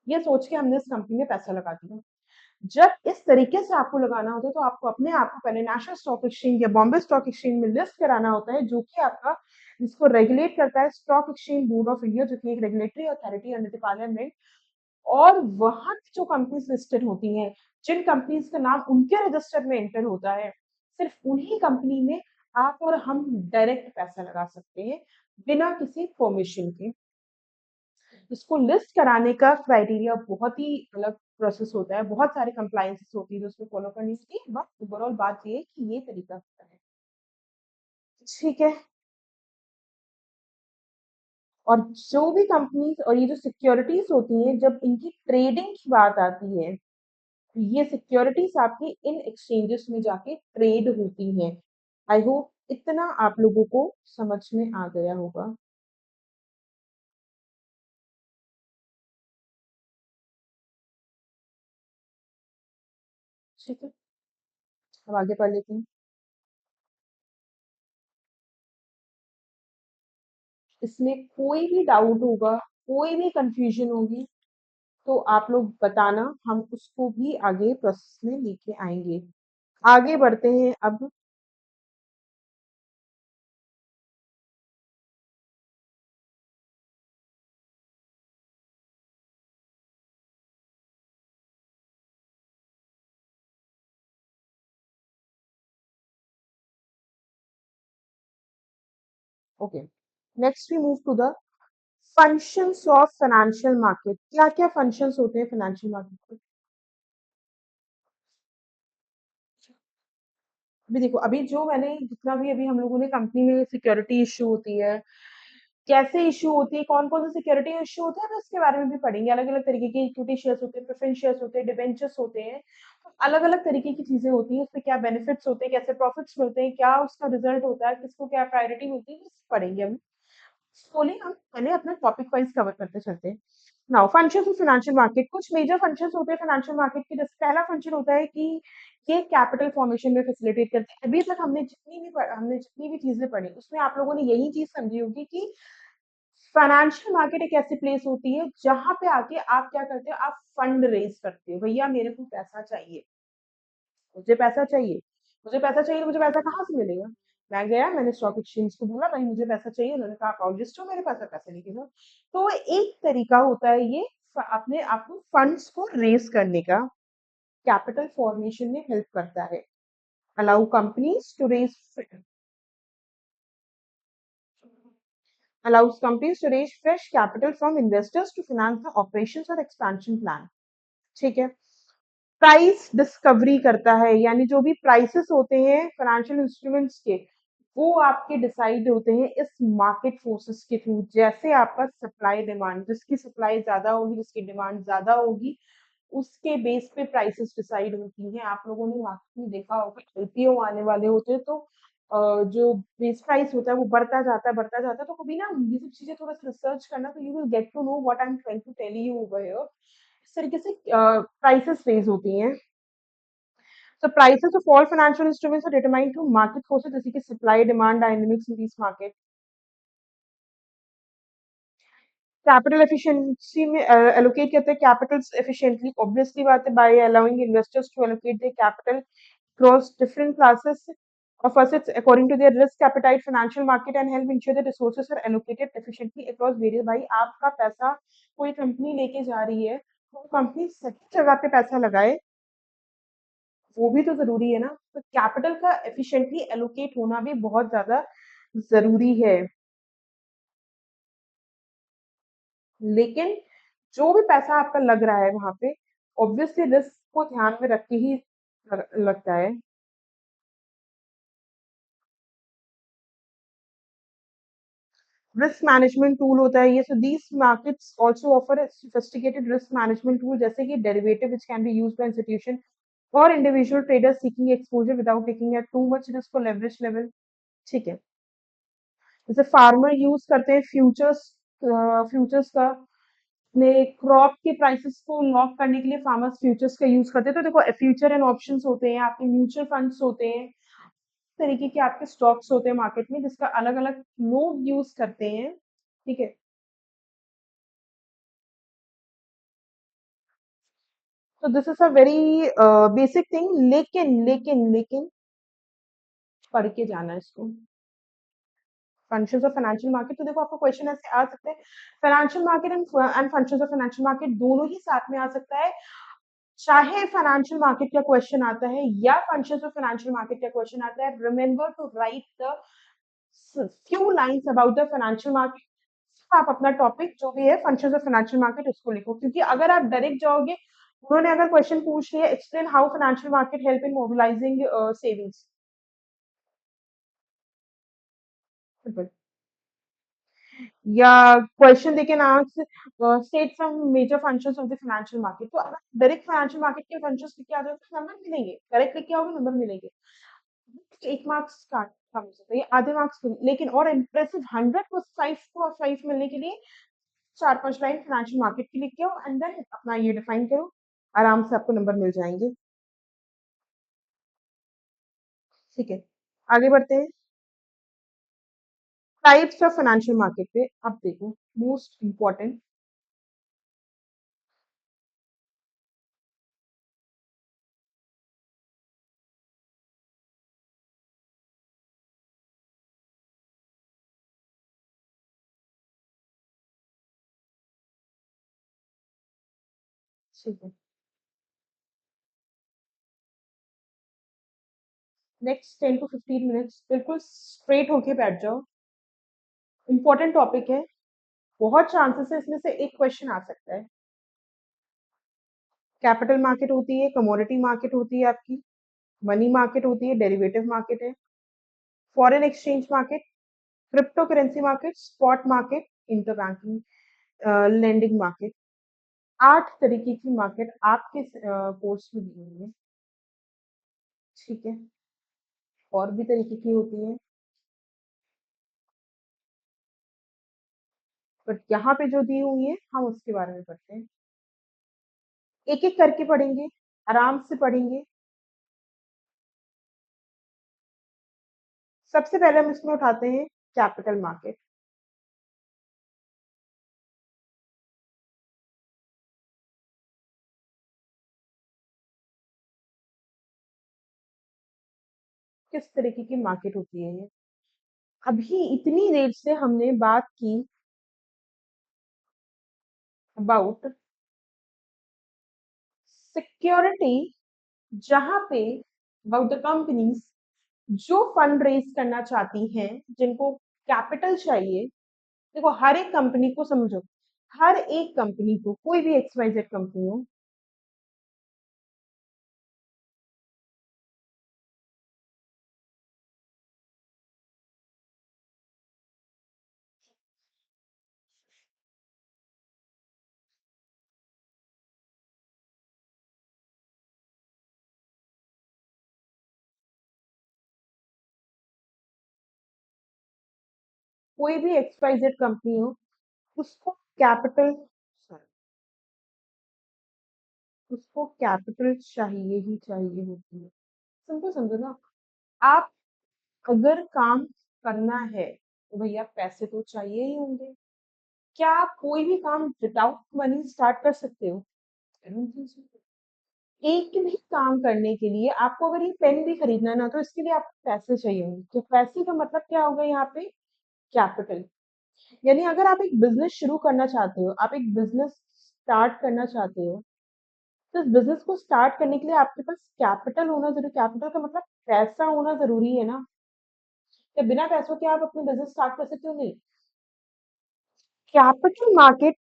ये सोच के हमने इस कंपनी में पैसा लगा दिया। जब इस तरीके से आपको लगाना होता है तो आपको अपने आप को पहले नेशनल स्टॉक एक्सचेंज या बॉम्बे स्टॉक एक्सचेंज में लिस्ट कराना होता है, जो कि आपका, जिसको रेगुलेट करता है stock exchange board of India, जो कि एक regulatory authority under the parliament. और वहां की जो कंपनीज लिस्टेड होती हैं, जिन कंपनीज का नाम उनके रजिस्टर में एंटर होता है, सिर्फ उन्हीं कंपनी में आप और हम डायरेक्ट पैसा लगा सकते हैं, बिना किसी परमिशन के। इसको लिस्ट कराने का क्राइटेरिया बहुत ही अलग प्रोसेस होता है, बहुत सारे कंप्लायंसेस होती है जो उसको फॉलो करनी होती है, बट ओवरऑल बात ये है कि ये तरीका होता है। ठीक है। और जो भी कंपनीज और ये जो सिक्योरिटीज होती हैं, जब इनकी ट्रेडिंग की बात आती है, ये सिक्योरिटीज आपकी इन एक्सचेंजेस में जाके ट्रेड होती हैं। आई होप इतना आप लोगों को समझ में आ गया होगा। ठीक है, अब आगे पढ़ लेते हैं। इसमें कोई भी डाउट होगा, कोई भी कंफ्यूजन होगी, तो आप लोग बताना, हम उसको भी आगे प्रोसेस में लेके आएंगे। आगे बढ़ते हैं अब। Okay, next we move to the functions of financial market. क्या क्या फंक्शंस होते हैं फाइनेंशियल मार्केट के? अभी देखो, अभी जो मैंने जितना भी अभी हम लोगों ने कंपनी में सिक्योरिटी इशू होती है, कैसे इशू होती है, कौन कौन से सिक्योरिटी इशू होते हैं, तो इसके बारे में भी पढ़ेंगे। अलग अलग तरीके के इक्विटी शेयर्स होते हैं, प्रेफरेंस शेयर्स होते हैं, डिबेंचर्स होते हैं, अलग अलग तरीके की चीजें होती हैं, उससे क्या बेनिफिट्स होते हैं, कैसे प्रॉफिट्स मिलते हैं, क्या उसका रिजल्ट होता है, किसको क्या प्रायोरिटी मिलती है, पढ़ेंगे हम। स्लोली हम पहले अपना टॉपिक वाइज कवर करते चलते हैं। Now functions of financial market, कुछ मेजर फंक्शंस होते हैं फाइनेंशियल मार्केट के। जैसे पहला फंक्शन होता है कि ये कैपिटल फॉर्मेशन में फैसिलिटेट करते हैं। अभी तक हमने जितनी भी चीजें पढ़ी उसमें आप लोगों ने यही चीज समझी होगी कि फाइनेंशियल मार्केट एक ऐसी प्लेस होती है जहां पे आके आप क्या करते हो, आप फंड रेज करते हो। भैया मेरे को पैसा चाहिए, मुझे पैसा चाहिए, मुझे पैसा चाहिए, तो मुझे पैसा कहाँ से मिलेगा? मैं गया, मैंने स्टॉक एक्सचेंज को बोला भाई मुझे पैसा चाहिए, उन्होंने कहा अकाउंट लिस्ट हो मेरे पास है, पैसे लेके जाओ। तो एक तरीका होता है ये, अपने आपको फंड्स को रेज करने का, कैपिटल फॉर्मेशन में हेल्प करता है। Allow companies to raise allows companies to raise fresh capital from investors to finance the operations or expansion plan। ठीक है। प्राइस डिस्कवरी करता है, यानी जो भी प्राइसेस होते हैं फाइनेंशियल इंस्ट्रूमेंट्स के, वो आपके डिसाइड होते हैं इस मार्केट फोर्सेस के थ्रू। जैसे आपका सप्लाई डिमांड, जिसकी सप्लाई ज्यादा होगी, जिसकी डिमांड ज्यादा होगी, उसके बेस पे प्राइसेस डिसाइड होती हैं। आप लोगों ने वाकई में देखा होगा, आईपीओ आने वाले होते हैं तो जो बेस प्राइस होता है वो बढ़ता जाता है। तो कभी ना ये सब चीजें थोड़ा सा रिसर्च करना, तो you will get to know what I am trying to tell you over here. इस तरीके से प्राइसेस रेज होती हैं। So prices of all financial instruments are determined through market forces, जैसे कि supply, demand, dynamics in these market। Capital efficiency में allocate करते हैं कैपिटल एफिशिएंटली, ऑब्वियसली बात है, by allowing investors to allocate their capital across different classes of assets according to their risk appetite, financial market and help ensure that resources are allocated efficiently across various। भाई आपका पैसा कोई company लेके जा रही है, तो कंपनी सही जगह पे पैसा लगाए, वो भी तो जरूरी है ना। तो कैपिटल का एफिशिएंटली एलोकेट होना भी बहुत ज्यादा जरूरी है। लेकिन जो भी पैसा आपका लग रहा है वहां पे, ऑब्वियसली रिस्क को ध्यान में रख के ही लगता है। रिस्क मैनेजमेंट टूल होता है ये। So these markets also offer sophisticated risk management tool, जैसे कि derivative which can be used by institution और individual traders seeking exposure without taking at too much risk for leverage level. ठीक है। जैसे farmer use करते हैं futures, futures का अपने क्रॉप के प्राइसेस को लॉक करने के लिए फार्मर्स फ्यूचर्स का यूज करते हैं। तो देखो, फ्यूचर एंड ऑप्शंस होते हैं, आपके म्यूचुअल फंड्स होते हैं, इस तरीके के आपके स्टॉक्स होते हैं मार्केट में, जिसका अलग अलग लोग यूज करते हैं। ठीक है। तो this is a very basic thing, लेकिन पढ़ के जाना है इसको। फंक्शंस ऑफ फाइनेंशियल मार्केट, तो देखो आपको क्वेश्चन ऐसे आ सकते हैं, financial market and functions of financial market दोनों ही साथ में आ सकता है। चाहे फाइनेंशियल मार्केट का क्वेश्चन आता है या फंक्शंस ऑफ फाइनेंशियल मार्केट का क्वेश्चन आता है, remember to write the few lines about the financial market. आप अपना टॉपिक जो भी है फंक्शंस ऑफ फाइनेंशियल मार्केट उसको लिखो, क्योंकि अगर आप डायरेक्ट जाओगे, उन्होंने अगर क्वेश्चन पूछ लिया explain how financial market help in mobilising savings, या question they can ask state from major functions of the financial market, तो अगर डायरेक्ट फाइनेंशियल मार्केट के फंक्शंस लिख के आ जाओगे तो नंबर मिलेंगे, करेक्ट लिख के आओगे नंबर मिलेंगे। एक मार्क्स काट कम हो सकता है, ये आधे मार्क्स, लेकिन और इम्प्रेसिव 100 को 5 मिलने के लिए 4-5 लाइन फाइनेंशियल मार्केट की लिख के आओ एंड देन अपना ये डिफाइन करो, आराम से आपको नंबर मिल जाएंगे। ठीक है, आगे बढ़ते हैं। टाइप्स ऑफ फाइनेंशियल मार्केट पे अब देखो, मोस्ट इंपॉर्टेंट। ठीक है, नेक्स्ट 10 to 15 मिनट्स बिल्कुल स्ट्रेट होके बैठ जाओ। इंपॉर्टेंट टॉपिक है, बहुत चांसेस है इसमें से एक क्वेश्चन आ सकता है। कैपिटल मार्केट होती है, कमोडिटी मार्केट होती है आपकी, मनी मार्केट होती है, डेरिवेटिव मार्केट है, foreign exchange market, crypto currency market, spot market, interbanking lending market. 8 तरीके की मार्केट आपके कोर्स में दी हुई है। ठीक है, और भी तरीके की होती है, बट यहाँ पे जो दी हुई है हम उसके बारे में पढ़ते हैं, एक एक करके पढ़ेंगे, आराम से पढ़ेंगे। सबसे पहले हम इसमें उठाते हैं कैपिटल मार्केट। किस तरीके की मार्केट होती है ये? अभी इतनी देर से हमने बात की अबाउट सिक्योरिटी, जहां पे अबाउट द कंपनीज जो फंड रेज करना चाहती हैं, जिनको कैपिटल चाहिए। देखो, हर एक कंपनी को समझो, हर एक कंपनी को, कोई भी एक्सवाइजेड कंपनी हो, कोई भी एक्सवाइजेड कंपनी हो, उसको कैपिटल, उसको कैपिटल चाहिए ही चाहिए होती है। सिंपल समझो ना, आप अगर काम करना है तो भैया पैसे तो चाहिए ही होंगे। क्या आप कोई भी काम विदाउट मनी स्टार्ट कर सकते हो? I don't think so. एक भी काम करने के लिए आपको अगर ये पेन भी खरीदना है ना, तो इसके लिए आपको पैसे चाहिए होंगे। तो पैसे का मतलब क्या होगा यहाँ पे? कैपिटल। यानी अगर आप एक बिजनेस शुरू करना चाहते हो, आप एक बिजनेस स्टार्ट करना चाहते हो, तो इस बिजनेस को स्टार्ट करने के लिए आपके पास कैपिटल होना जरूरी। कैपिटल का मतलब पैसा होना जरूरी है ना। या बिना पैसों के आप अपने बिजनेस स्टार्ट कर सकते हो? नहीं। कैपिटल मार्केट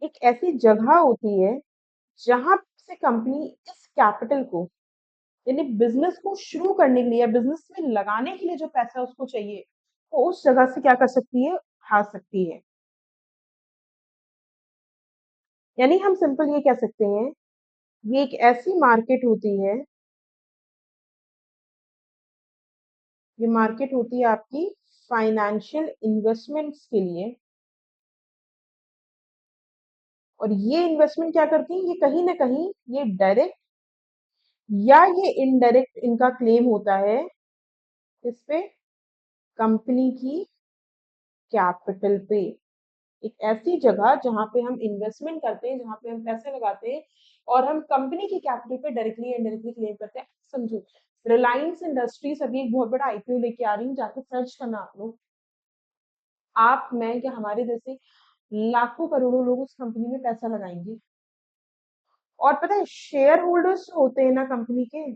एक ऐसी जगह होती है जहां से कंपनी इस कैपिटल को, यानी बिजनेस को शुरू करने के लिए या बिजनेस में लगाने के लिए जो पैसा उसको चाहिए, वो उस जगह से क्या कर सकती है? उठा सकती है। यानी हम सिंपल ये कह सकते हैं, ये एक ऐसी मार्केट होती है, ये मार्केट होती है आपकी फाइनेंशियल इन्वेस्टमेंट्स के लिए। और ये इन्वेस्टमेंट क्या करती है? ये कहीं ना कहीं ये डायरेक्ट या ये इनडायरेक्ट इनका क्लेम होता है इस पे, कंपनी की कैपिटल पे। एक ऐसी जगह जहां पे हम इन्वेस्टमेंट करते हैं, जहां पे हम पैसे लगाते हैं और हम कंपनी की कैपिटल पे डायरेक्टली इनडायरेक्टली क्लेम करते हैं। समझो, रिलायंस इंडस्ट्रीज अभी एक बहुत बड़ा आईपीओ लेके आ रही है, जाके सर्च करना आप लोग। आप, मैं, क्या हमारे जैसे लाखों करोड़ों लोग उस कंपनी में पैसा लगाएंगे। और पता है, शेयर होल्डर्स होते हैं ना कंपनी के,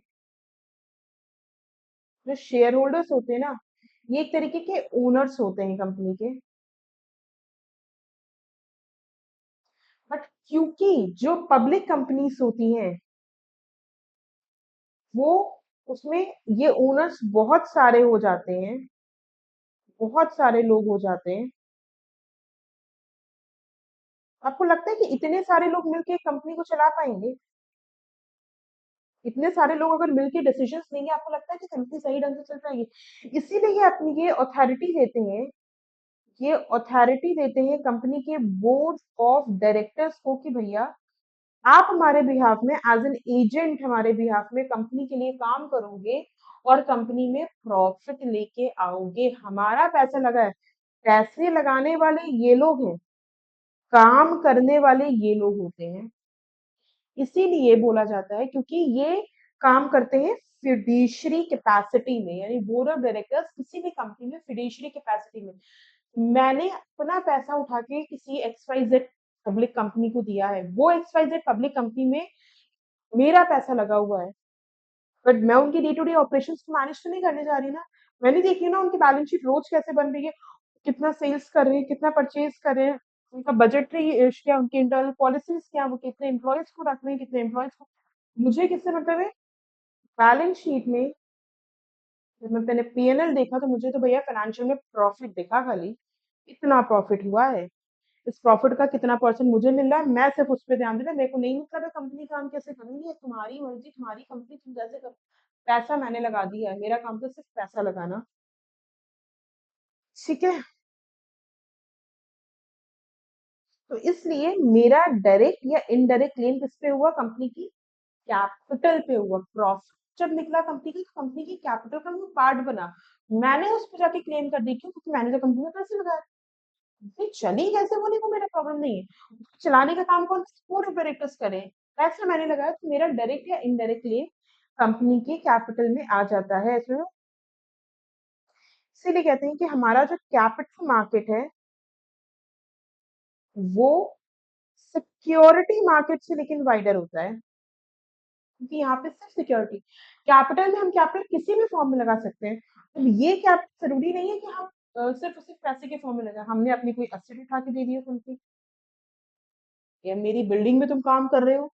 जो शेयर होल्डर्स होते हैं ना, ये एक तरीके के ओनर्स होते हैं कंपनी के। बट क्योंकि जो पब्लिक कंपनीज होती हैं, वो उसमें ये ओनर्स बहुत सारे हो जाते हैं, बहुत सारे लोग हो जाते हैं। आपको लगता है कि इतने सारे लोग मिलके कंपनी को चला पाएंगे? इतने सारे लोग अगर मिलके डिसीजंस लेंगे, आपको लगता है कि कंपनी सही ढंग से चल पाएगी? इसीलिए ये अपनी ये अथॉरिटी देते हैं, ये अथॉरिटी देते हैं कंपनी के बोर्ड ऑफ डायरेक्टर्स को कि भैया, आप हमारे बिहाफ में एज एन एजेंट हमारे बिहाफ में कंपनी के लिए काम करोगे और कंपनी में प्रॉफिट लेके आओगे। हमारा पैसा लगा है। पैसे लगाने वाले ये लोग हैं, काम करने वाले ये लोग होते हैं। इसीलिए बोला जाता है, क्योंकि ये काम करते हैं फिड्यूशरी कैपेसिटी में, यानी बोर्ड ऑफ डायरेक्टर्स किसी भी कंपनी में फिड्यूशरी कैपेसिटी में। मैंने अपना पैसा उठा के किसी XYZ पब्लिक कंपनी को दिया है, वो XYZ पब्लिक कंपनी में मेरा पैसा लगा हुआ है, बट मैं उनकी डे टू डे ऑपरेशंस को मैनेज तो नहीं करने जा रही ना। मैंने देखी ना उनकी बैलेंस शीट रोज कैसे बन रही है, कितना सेल्स कर रहे हैं, कितना परचेज कर रहे हैं, उनका बजटरी क्या, उनकी इंटरनल पॉलिसीज क्या, वो कितने एम्प्लॉयज को रख रहे हैं, कितने एम्प्लॉयज को। मुझे किससे मतलब है? बैलेंस शीट में जब मैंने पीएनएल देखा, तो मुझे तो भैया फाइनेंशियल में प्रॉफिट दिखा खाली, इतना प्रॉफिट हुआ है। इस प्रॉफिट का कितना परसेंट मुझे मिल रहा है, मैं सिर्फ उस पर ध्यान दे रहा, मेरे को नहीं मतलब है कंपनी काम कैसे करूंगी, ये तुम्हारी मर्जी, तुम्हारी कंपनी, तुम जैसे करो। पैसा मैंने लगा दिया है, मेरा काम तो सिर्फ पैसा लगाना। ठीक है। तो इसलिए मेरा डायरेक्ट या इनडायरेक्ट क्लेम किस पे हुआ? कंपनी की कैपिटल पे हुआ। प्रॉफिट जब निकला कंपनी की, तो कंपनी की कैपिटल का वो पार्ट बना, मैंने उस पर जाके क्लेम कर दी। क्यों? क्योंकि मैंने तो कंपनी में पैसे लगाए। ये चली कैसे बोले को मेरा प्रॉब्लम नहीं है, उसको चलाने का काम कौन बोर्ड ऑफ डायरेक्टर्स करें। पैसा मैंने लगाया, तो मेरा डायरेक्ट या इनडायरेक्ट क्लेम कंपनी के कैपिटल में आ जाता है इसमें। इसीलिए कहते हैं कि हमारा जो कैपिटल मार्केट है, वो सिक्योरिटी मार्केट से लेकिन वाइडर होता है, क्योंकि यहाँ पे सिर्फ सिक्योरिटी, कैपिटल में हम कैपिटल किसी भी फॉर्म में लगा सकते हैं। अब ये कैपिटल जरूरी नहीं है कि हम सिर्फ सिर्फ पैसे के फॉर्म में लगा, हमने अपनी कोई एसेट उठा के दे दी है तुमको, या मेरी बिल्डिंग में तुम काम कर रहे हो,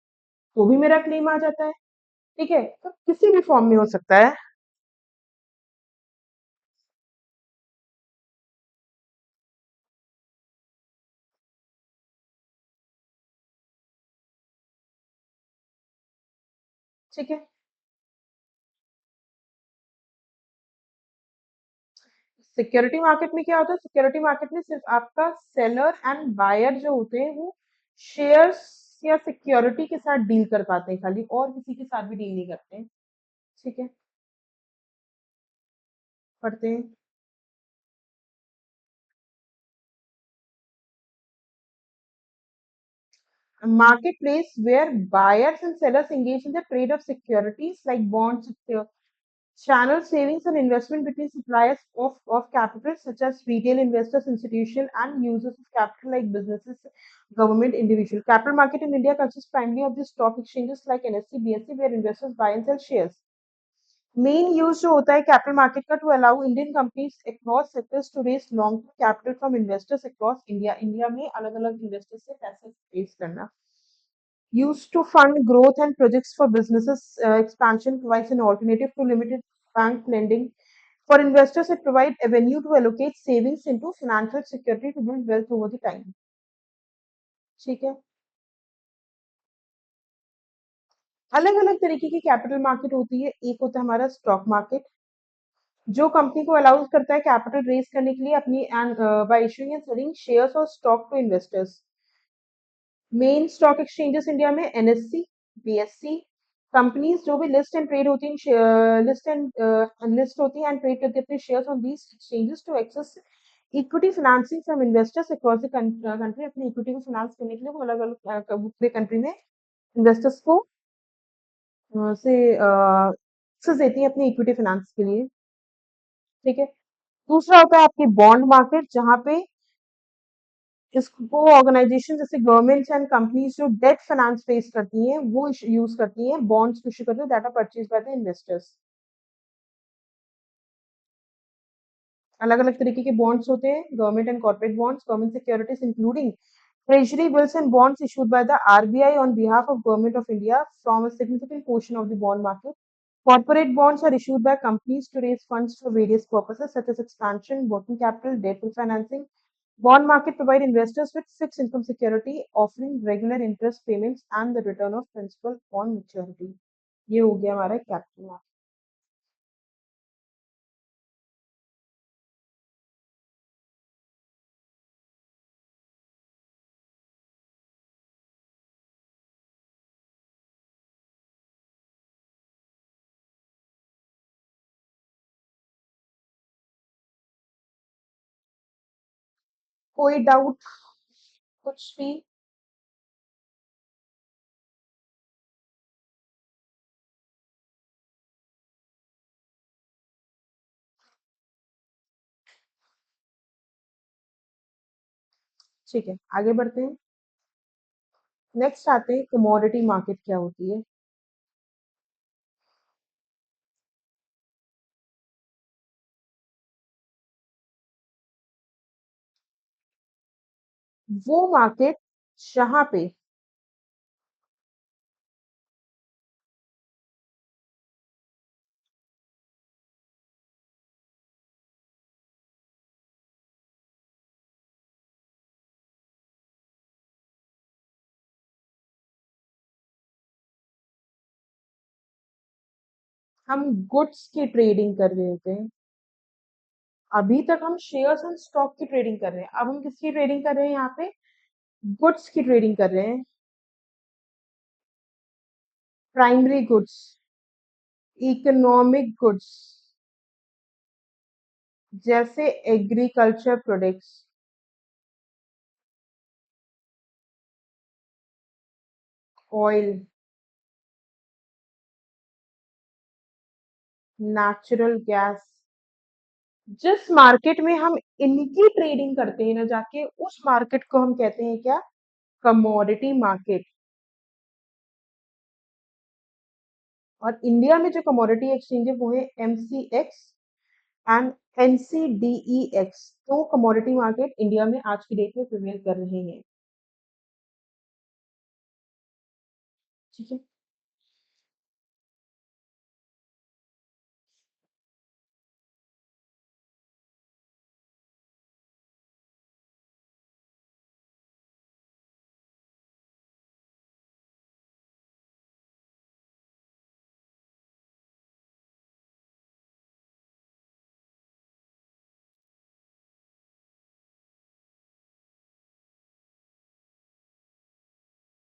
तो भी मेरा क्लेम आ जाता है। ठीक है, तो किसी भी फॉर्म में हो सकता है। ठीक है। सिक्योरिटी मार्केट में क्या होता है? सिक्योरिटी मार्केट में सिर्फ आपका सेलर एंड बायर जो होते हैं, वो शेयर्स या सिक्योरिटी के साथ डील कर पाते हैं खाली, और किसी के साथ भी डील नहीं करते हैं। ठीक है, पढ़ते हैं। marketplace where buyers and sellers engage in the trade of securities like bonds, channel savings and investment between suppliers of capital such as retail investors, institutional and users of capital like businesses, government, individual. Capital market in India consists primarily of the stock exchanges like NSE, BSE, where investors buy and sell shares. Main use जो होता है capital market का to allow Indian companies across sectors to raise long term capital from investors across India India में अलग अलग investors से पैसे raise करना used to fund growth and projects for businesses expansion provides an alternative to limited bank lending for investors it provides avenue to allocate savings into financial security to build wealth over the time ठीक है अलग अलग तरीके की capital market होती है एक होता है हमारा स्टॉक मार्केट जो कंपनी को अलाउ करता है कैपिटल रेज करने के लिए अपनी by issuing and selling shares और stock to investors main stock exchanges India में एनएससी बीएससी कंपनीज जो भी लिस्ट एंड ट्रेड होती हैं लिस्ट होती हैं एंड ट्रेड करती हैं अपने shares on these exchanges to access equity financing from investors across the country अपनी इक्विटी को फाइनेंस करने के लिए वो अलग अलग पूरे कंट्री में इन्वेस्टर्स को से एक्सेस देती हैं अपनी इक्विटी फाइनेंस के लिए ठीक है दूसरा होता है आपकी बॉन्ड मार्केट जहां पे इसको ऑर्गेनाइजेशन जैसे गवर्नमेंट्स एंड कंपनीज जो डेट फाइनेंस फेस करती हैं वो यूज करती हैं बॉन्ड्स इशू करते हैं that are purchase by the investors अलग अलग तरीके के बॉन्ड्स होते हैं government and corporate bonds government securities including treasury bills and bonds issued by the RBI on behalf of government of India form a significant portion of the bond market. Corporate bonds are issued by companies to raise funds for various purposes such as expansion, working capital, debt refinancing. Bond market provide investors with fixed income security, offering regular interest payments and the return of principal on maturity. ये हो गया हमारा capital market कोई doubt कुछ भी ठीक है आगे बढ़ते हैं नेक्स्ट आते हैं कमोडिटी मार्केट क्या होती है वो मार्केट जहां पे हम गुड्स की ट्रेडिंग कर रहे होते हैं अभी तक हम शेयर्स एंड स्टॉक की ट्रेडिंग कर रहे हैं अब हम किसकी ट्रेडिंग कर रहे हैं यहाँ पे गुड्स की ट्रेडिंग कर रहे हैं प्राइमरी गुड्स इकोनॉमिक गुड्स जैसे agriculture products oil natural gas जिस मार्केट में हम इनकी ट्रेडिंग करते हैं ना जाके उस मार्केट को हम कहते हैं क्या कमोडिटी मार्केट और इंडिया में जो कमोडिटी एक्सचेंज है वो है एमसीएक्स एंड एनसीडीईएक्स तो कमोडिटी मार्केट इंडिया में आज की डेट में प्रिवेल कर रहे हैं ठीक है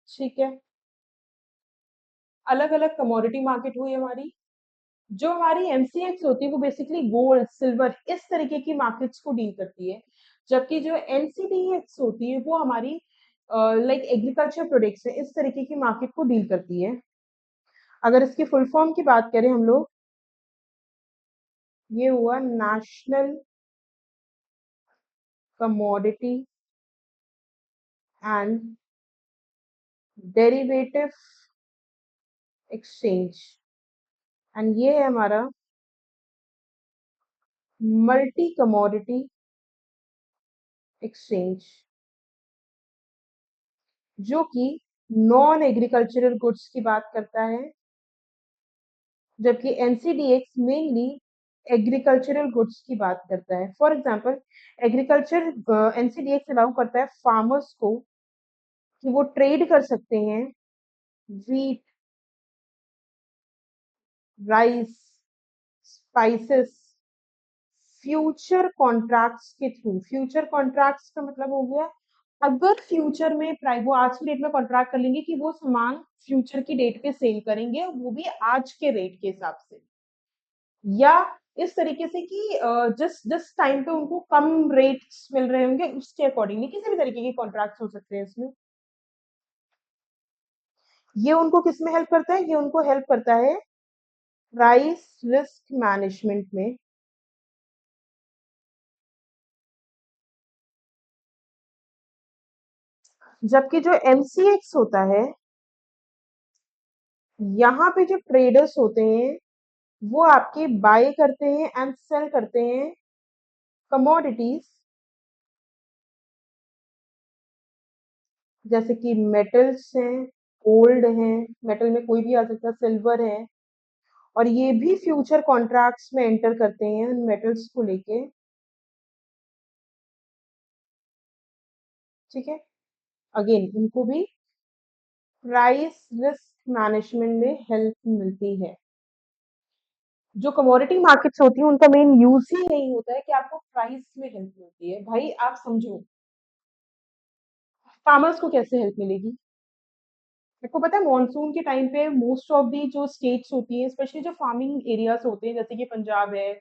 ठीक है अलग अलग कमोडिटी मार्केट हुई हमारी जो हमारी एमसीएक्स होती है वो बेसिकली गोल्ड सिल्वर इस तरीके की मार्केट्स को डील करती है जबकि जो एनसीडीएक्स होती है वो हमारी लाइक एग्रीकल्चर प्रोडक्ट्स है, इस तरीके की मार्केट को डील करती है। अगर इसकी फुल फॉर्म की बात करें हम लोग, ये हुआ national commodity and derivative exchange, and ये है हमारा मल्टी कमोडिटी एक्सचेंज, जो कि नॉन एग्रीकल्चरल गुड्स की बात करता है, जबकि एनसीडीएक्स मेनली एग्रीकल्चरल गुड्स की बात करता है। For example, agriculture NCDEX allow करता है फार्मर्स को कि वो ट्रेड कर सकते हैं wheat, rice, spices future contracts के थ्रू। फ्यूचर कॉन्ट्रैक्ट्स का मतलब हो गया, अगर फ्यूचर में प्राइस, वो आज की डेट में कॉन्ट्रैक्ट कर लेंगे कि वो सामान फ्यूचर की डेट पे सेल करेंगे, वो भी आज के रेट के हिसाब से, या इस तरीके से कि जिस जिस टाइम पे उनको कम रेट्स मिल रहे होंगे उसके अकॉर्डिंगली किसी भी तरीके के कॉन्ट्रैक्ट्स हो सकते हैं इसमें। ये उनको किस में हेल्प करता है? ये उनको हेल्प करता है प्राइस रिस्क मैनेजमेंट में। जबकि जो एमसीएक्स होता है, यहाँ पे जो ट्रेडर्स होते हैं वो आपके बाय करते हैं एंड सेल करते हैं कमोडिटीज, जैसे कि मेटल्स हैं, गोल्ड हैं, मेटल में कोई भी आ सकता है, सिल्वर है, और ये भी फ्यूचर कॉन्ट्रैक्ट्स में एंटर करते हैं इन मेटल्स को लेके। ठीक है, अगेन इनको भी प्राइस रिस्क मैनेजमेंट में हेल्प मिलती है। जो कमोडिटी मार्केट्स होती है उनका मेन यूज ही यही होता है कि आपको प्राइस में हेल्प मिलती है। भाई आप समझो, फार्मर्स को कैसे हेल्प मिलेगी? आपको पता है मॉनसून के टाइम पे मोस्ट ऑफ दी जो स्टेट्स होती हैं, स्पेशली जो फार्मिंग एरियाज होते हैं, जैसे कि पंजाब है,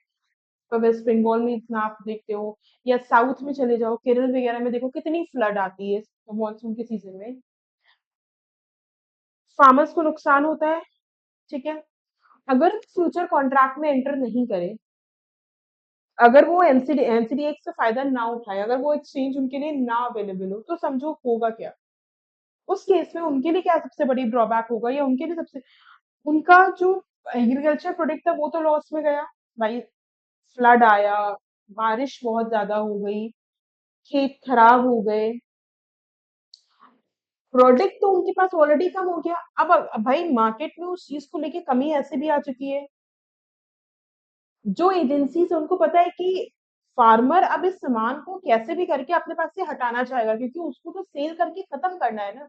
तो वेस्ट बंगाल में इतना आप देखते हो, या साउथ में चले जाओ, केरल वगैरह में देखो कितनी फ्लड आती है मॉनसून के सीजन में। फार्मर्स को नुकसान होता है। ठीक है, अगर फ्यूचर कॉन्ट्रैक्ट में एंटर नहीं करे, अगर वो एनसीडीएक्स से फायदा ना उठाए, अगर वो एक्सचेंज उनके लिए ना अवेलेबल हो, तो समझो होगा क्या उस केस में? उनके लिए क्या सबसे बड़ी ड्रॉबैक होगा, या उनके लिए सबसे, उनका जो एग्रीकल्चर प्रोडक्ट था वो तो लॉस में गया। भाई फ्लड आया, बारिश बहुत ज्यादा हो गई, खेत खराब हो गए, प्रोडक्ट तो उनके पास ऑलरेडी कम हो गया। अब भाई मार्केट में उस चीज को लेके कमी ऐसे भी आ चुकी है, जो एजेंसी से उनको पता है कि फार्मर अब इस सामान को कैसे भी करके अपने पास से हटाना चाहेगा, क्योंकि उसको तो सेल करके खत्म करना है ना।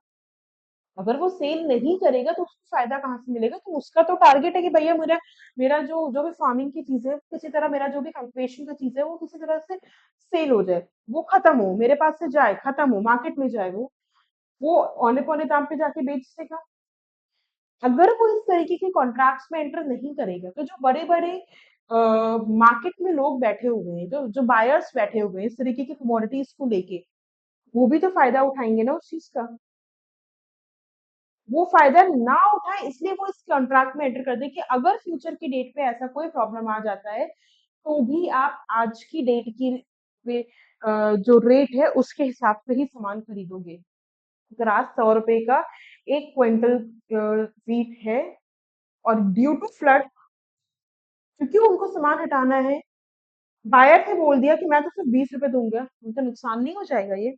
अगर वो सेल नहीं करेगा तो उसको फायदा कहाँ से मिलेगा? तो उसका तो टारगेट है कि भैया मेरा मेरा जो जो भी फार्मिंग की चीज है, किसी तरह मेरा जो भी कल्टिवेशन का चीज है वो किसी तरह से सेल हो जाए, वो खत्म हो, मेरे पास से जाए, खत्म हो, मार्केट में जाए, वो औने पौने दाम पे जाके बेच देगा। अगर वो इस तरीके के कॉन्ट्रैक्ट्स में एंटर नहीं करेगा, तो जो बड़े बड़े मार्केट में लोग बैठे हुए हैं, जो जो बायर्स बैठे हुए हैं इस तरीके की कमोडिटीज को लेके, वो भी तो फायदा उठाएंगे ना उस चीज का। वो फायदा ना उठाए इसलिए वो इस कॉन्ट्रैक्ट में एंटर कर दे कि अगर फ्यूचर की डेट पे ऐसा कोई प्रॉब्लम आ जाता है, तो भी आप आज की डेट की जो रेट है उसके हिसाब से ही सामान खरीदोगे। अगर आज 100 रुपए का 1 क्विंटल व्हीट है, और ड्यू टू फ्लड, क्योंकि उनको सामान हटाना है, बायर ने बोल दिया कि मैं तो सिर्फ 20 रुपए दूंगा, उनका नुकसान नहीं हो जाएगा ये?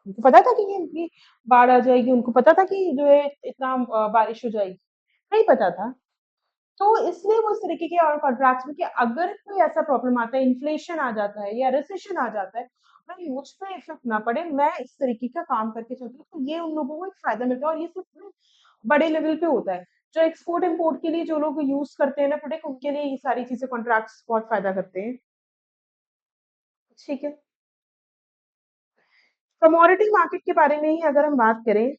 उनको पता था कि ये इनकी बाढ़ आ जाएगी, उनको पता था कि जो है इतना बारिश हो जाएगी? नहीं पता था। तो इसलिए वो इस तरीके के और कॉन्ट्रैक्ट्स में कि अगर कोई ऐसा प्रॉब्लम आता है, इन्फ्लेशन आ जाता है या रिसेशन आ जाता है, भाई मुझ पे इफेक्ट ना पड़े, मैं इस तरीके का काम करके चलती हूँ, तो ये उन लोगों को एक फायदा मिलता है, और ये सिर्फ ना बड़े लेवल पे होता है। जो एक्सपोर्ट इम्पोर्ट के लिए जो लोग यूज करते हैं ना प्रोडक्ट, उनके लिए ये सारी चीजें कॉन्ट्रैक्ट्स बहुत फायदा करते हैं। ठीक है, कमोडिटी मार्केट के बारे में ही अगर हम बात करें,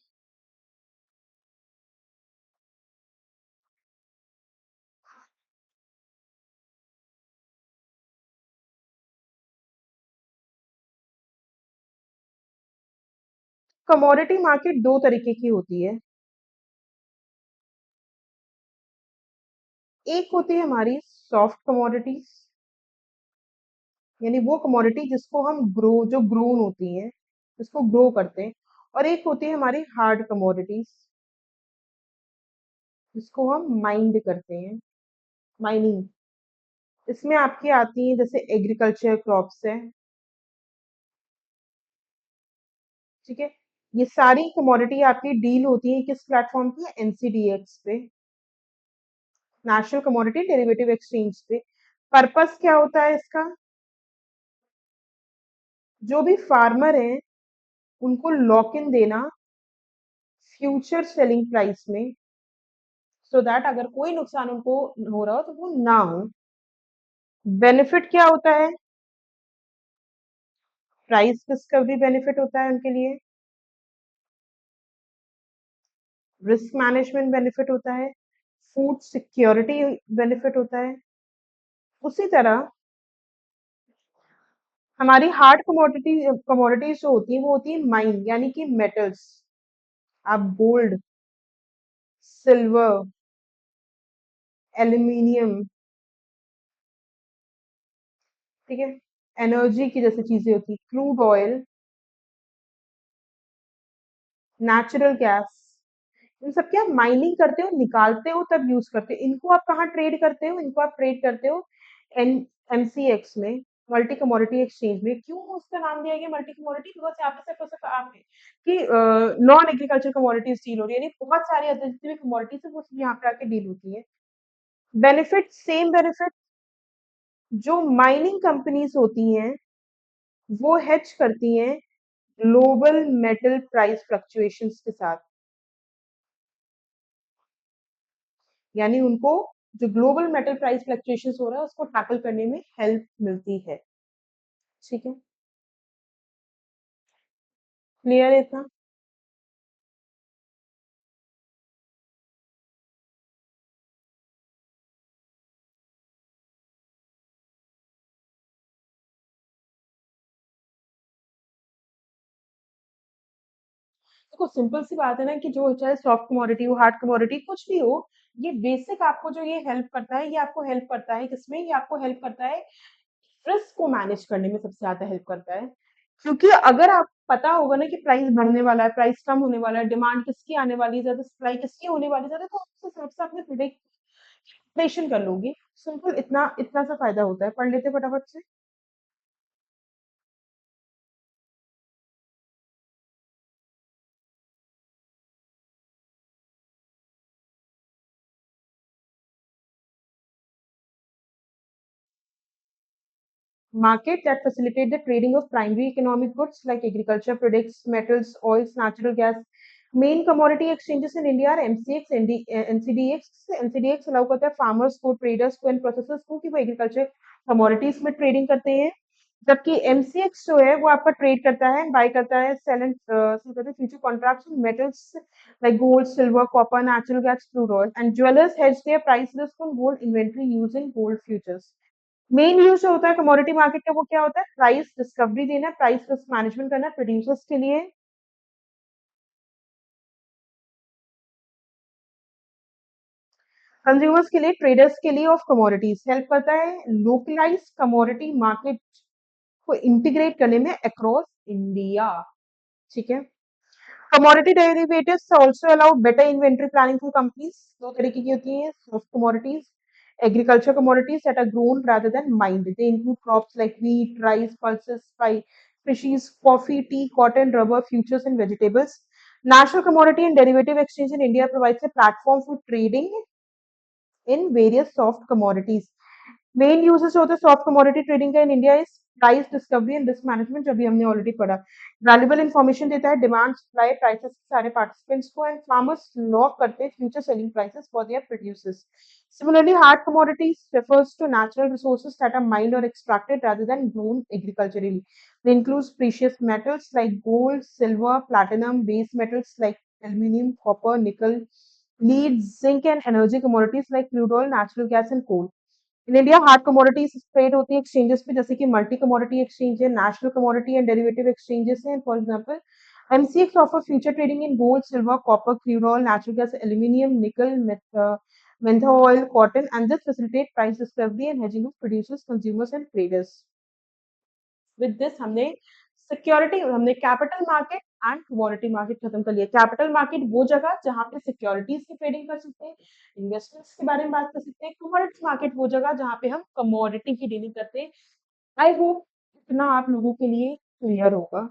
कमोडिटी मार्केट दो तरीके की होती है। एक होती है हमारी सॉफ्ट कमोडिटीज, यानी वो कमोडिटी जिसको हम जो ग्रोन होती है, जिसको ग्रो करते हैं। और एक होती है हमारी हार्ड कमोडिटीज, जिसको हम माइंड करते हैं, माइनिंग। इसमें आपकी आती है जैसे एग्रीकल्चर क्रॉप्स है, ठीक है। ये सारी कमोडिटी आपकी डील होती है किस प्लेटफॉर्म की? एनसीडीएक्स पे, नेशनल कमोडिटी डेरिवेटिव एक्सचेंज पे। पर्पस क्या होता है इसका? जो भी फार्मर है उनको लॉक इन देना फ्यूचर सेलिंग प्राइस में, सो दैट अगर कोई नुकसान उनको हो रहा हो तो वो ना हो। बेनिफिट क्या होता है? प्राइस डिस्कवरी बेनिफिट होता है उनके लिए, रिस्क मैनेजमेंट बेनिफिट होता है, फूड सिक्योरिटी बेनिफिट होता है। उसी तरह हमारी हार्ड कमोडिटीज जो होती है वो होती है माइन, यानी कि मेटल्स। आप गोल्ड, सिल्वर, एल्यूमिनियम, ठीक है, एनर्जी की जैसे चीजें होती है, क्रूड ऑयल, नेचुरल गैस, इन सब की आप माइनिंग करते हो, निकालते हो, तब यूज करते हो। इनको आप कहाँ ट्रेड करते हो? इनको आप ट्रेड करते हो एन एमसीएक्स में, मल्टी कमोडिटी एक्सचेंज में। क्यों उसका नाम दिया गया मल्टी कमोडिटी? बिकॉज यहाँ पे सिर्फ और सिर्फ आप है कि नॉन एग्रीकल्चर कमोडिटीज डील हो रही है, यानी बहुत सारी अदर जितनी भी कमोडिटीज है वो सब यहाँ पे आके डील होती है। बेनिफिट सेम बेनिफिट, जो माइनिंग कंपनीज होती हैं वो हेज करती हैं ग्लोबल मेटल प्राइस फ्लक्चुएशंस के साथ, यानी उनको जो ग्लोबल मेटल प्राइस फ्लक्चुएशंस हो रहा है उसको टैकल करने में हेल्प मिलती है। ठीक है, क्लियर है इतना? देखो सिंपल सी बात है ना कि जो चाहे सॉफ्ट कमोडिटी हो, हार्ड कमोडिटी, कुछ भी हो, ये बेसिक आपको जो ये हेल्प करता है, ये आपको हेल्प करता है किसमें? ये आपको हेल्प करता है रिस्क को मैनेज करने में, सबसे ज्यादा हेल्प करता है। क्योंकि अगर आप पता होगा ना कि प्राइस बढ़ने वाला है, प्राइस कम होने वाला है, डिमांड किसकी आने वाली है ज्यादा, सप्लाई किसकी होने वाली है ज्यादा, तो उस हिसाब से अपने प्रिडिक्टेशन कर लोगे। सिंपल इतना इतना सा फायदा होता है। पढ़ लेते फटाफट से। Market that facilitate the trading of primary economic goods like agriculture products, metals, oils, natural gas. Main commodity exchanges in India are MCX, NCDX. NCDX allow करता है farmers को, traders को, and processors को कि वो agriculture commodities में trading करते हैं। जबकि MCX जो है वो आपका ट्रेड करता है, बाय करता है, सेल एंड सेल करता है future contracts metals like gold, silver, copper, natural gas, crude oil, and jewelers hedge their price risk on gold inventory using gold futures. Main use जो होता है कमोडिटी मार्केट का वो क्या होता है? प्राइस डिस्कवरी देना, प्राइस रिस्क मैनेजमेंट करना प्रोड्यूसर्स के लिए, कंज्यूमर्स के लिए, ट्रेडर्स के लिए, ऑफ कमोडिटीज हेल्प करता है लोकलाइज कमोडिटी मार्केट को इंटीग्रेट करने में अक्रॉस इंडिया। ठीक है, commodity derivatives also allow better inventory planning for companies. दो तरीके की होती हैं soft commodities, agriculture commodities that are grown rather than mined. They include crops like wheat, rice, pulses, species, coffee, tea, cotton, rubber, futures, and vegetables. National Commodity and Derivative Exchange in India provides a platform for trading in various soft commodities. Main uses जो होता है soft commodity trading का in India is price discovery and risk management, जो अभी हमने already पढ़ा। Valuable information देता है, डिमांड सप्लाई प्राइसेस सारे पार्टिसिपेंट्स को, एंड फार्मर्स लॉक करते हैं future selling prices for their producers. Similarly, hard commodities refers to natural resources that are mined or extracted rather than grown agriculturally. They include precious metals like gold, silver, platinum, base metals like aluminum, copper, nickel, lead, zinc, and energy commodities like crude oil, natural gas, and coal. In India hard commodities trade होती है exchanges पे, जैसे कि multi commodity exchange है, national commodity and derivative exchanges हैं। For example MCX offer future trading in gold, silver, copper, crude oil, natural gas, aluminium, nickel, menthol oil, cotton, and this facilitate price discovery and hedging of producers, consumers, and traders. With this हमने security हमने capital market and commodity market खत्म कर लिया। Capital market वो जगह जहां पे securities की ट्रेडिंग कर सकते हैं, इन्वेस्टमेंट्स के बारे में बात कर सकते हैं। कमोडिटी मार्केट वो जगह जहां पे हम कमोडिटी की डीलिंग करते हैं। आई होप इतना आप लोगों के लिए क्लियर होगा।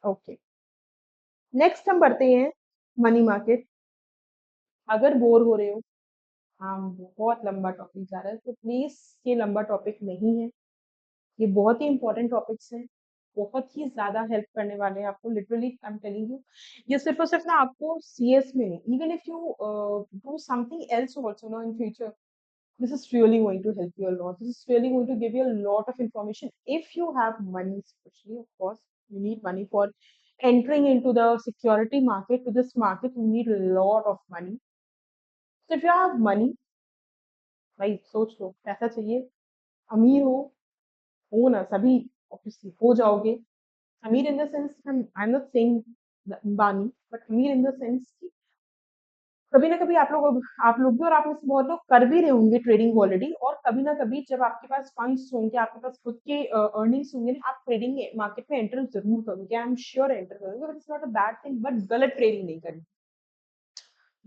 ओके, नेक्स्ट हम बढ़ते हैं मनी मार्केट। अगर बोर हो रहे हो, हाँ बहुत लंबा टॉपिक जा रहा है, तो प्लीज ये लंबा टॉपिक नहीं है, ये बहुत ही इंपॉर्टेंट टॉपिक्स हैं, बहुत ही ज़्यादा हेल्प करने वाले हैं आपको। Literally I am telling you, ये सिर्फ और सिर्फ ना आपको सीएस में नहीं, even if you do something else also no in future, this is really going to help you a lot. This is really going to give you a lot of information. If you have money, especially, of course, you need money for entering into the security market. To this market, you need a lot of money. So if you have money, भाई सोच लो पैसा चाहिए, अमीर हो ना सभी, obviously हो जाओगे। अमीर in the sense, I am not saying Ambani, but अमीर इन द सेंस कि कभी ना कभी आप लोग भी और आप में से बहुत लोग कर भी रहे होंगे ट्रेडिंग ऑलरेडी, और कभी ना कभी जब आपके पास फंड्स होंगे, आपके पास खुद के अर्निंग्स होंगे ना, आप ट्रेडिंग मार्केट में एंटर जरूर करोगे। आई एम श्योर एंटर करोगे, but it's not a bad thing, but गलत ट्रेडिंग नहीं करनी।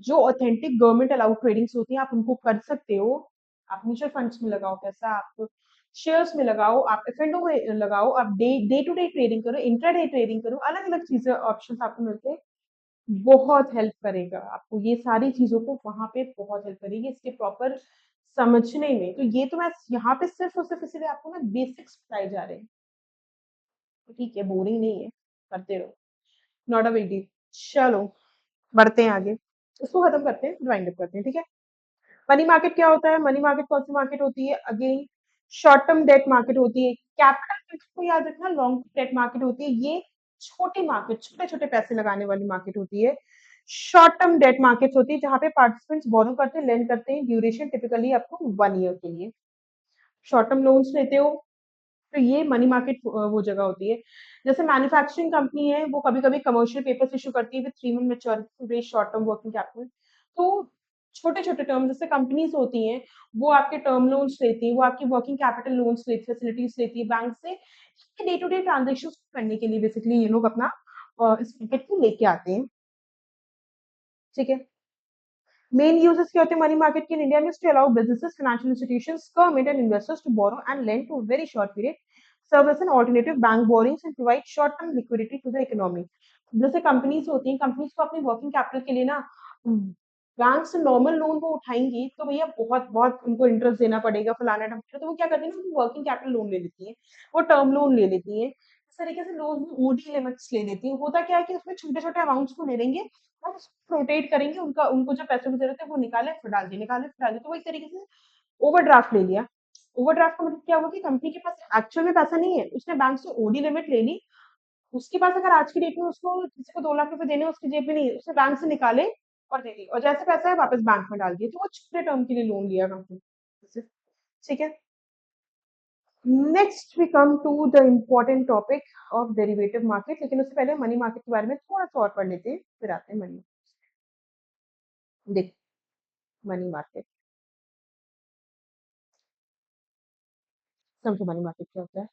जो ऑथेंटिक गवर्नमेंट अलाउड ट्रेडिंग्स होती हैं आप उनको कर सकते हो। आप म्यूचुअल फंड्स में लगाओ पैसा, आप शेयर्स में लगाओ, आप एफएनओ में लगाओ, आप डे टू डे ट्रेडिंग करो, इंट्राडे ट्रेडिंग करो, अलग अलग चीजें ऑप्शंस आपको मिलते हैं। बहुत हेल्प करेगा आपको, ये सारी चीजों को वहां पे बहुत हेल्प करेगी इसके प्रॉपर समझने में। तो ये तो मैं यहाँ पे सिर्फ और सिर्फ इसलिए आपको ना बेसिक्स बताए जा रहे हैं, तो ठीक है, बोरिंग नहीं है, करते रहो, नॉट अ बिग डील। चलो बढ़ते हैं आगे, इसको खत्म करते हैं, वाइंड अप करते हैं, ठीक है। मनी मार्केट क्या होता है? मनी मार्केट कौन सी मार्केट होती है? Again short term debt market होती है। कैपिटल को याद रखना, लॉन्ग डेट मार्केट होती है। ये छोटी मार्केट, छोटे छोटे पैसे लगाने वाली मार्केट होती है। शॉर्ट टर्म डेट मार्केट होती है जहां पे पार्टिसिपेंट्स बोरो करते हैं, लेंड करते हैं, ड्यूरेशन टिपिकली आपको 1 ईयर के लिए। शॉर्ट टर्म लोन्स लेते हो, तो ये मनी मार्केट वो जगह होती है। जैसे मैन्युफैक्चरिंग कंपनी है, वो कभी कभी कमर्शियल पेपर्स इशू करती है with 3 month maturity to raise short term working capital. तो छोटे छोटे टर्म जैसे कंपनीज होती हैं, वो आपके टर्म लोन्स लेती हैं, वो आपकी वर्किंग कैपिटल लोन्स लेती, फैसिलिटीज लेती है बैंक से, डे टू डे ट्रांजेक्शन करने के लिए बेसिकली ये लोग अपना इस मार्केट को लेके आते हैं, ठीक है। मेन यूजेस क्या होते हैं मनी मार्केट के इन इंडिया में? To allow businesses, financial institutions, government and investors to borrow and lend to very short period, serve as an alternative bank borrowings and provide short term liquidity to the economy. जैसे companies होती हैं, companies को अपनी working capital के लिए ना bank से normal loan वो उठाएंगी तो भैया बहुत बहुत उनको इंटरेस्ट देना पड़ेगा, फलाना ढमकाना, तो वो क्या करती है ना, वर्किंग कैपिटल लोन ले लेती है, वो टर्म लोन ले लेती है, इस तरीके से लोन ओडी लिमिट्स ले लेती है। होता क्या है कि उसमें छोटे छोटे अमाउंट्स को ले लेंगे और रोटेट करेंगे, उनका उनको जो पैसों की जरूरत है वो निकाले फिर डाल दिए, निकाले फिर डाल दिए, तो वो एक तरीके से ओवरड्राफ्ट ले लिया। ओवरड्राफ्ट का मतलब क्या हुआ कि कंपनी के पास एक्चुअल में पैसा नहीं है, उसने बैंक से ओडी लिमिट ले ली, उसके पास अगर आज की डेट में उसको किसी को 2 लाख रुपए देने उसकी जेब में नहीं है, उसने बैंक से निकाले और दे दी, और जैसे पैसा है वापस बैंक में डाल दिए, तो वो छोटे टर्म के लिए लोन लिया कंपनी से, ठीक है। Next we come to the important topic of derivative market, लेकिन उससे पहले मनी मार्केट के बारे में थोड़ा सा और पढ़ लेते हैं, फिर आते हैं मनी। देख, मनी मार्केट, समझो मनी मार्केट क्या होता है।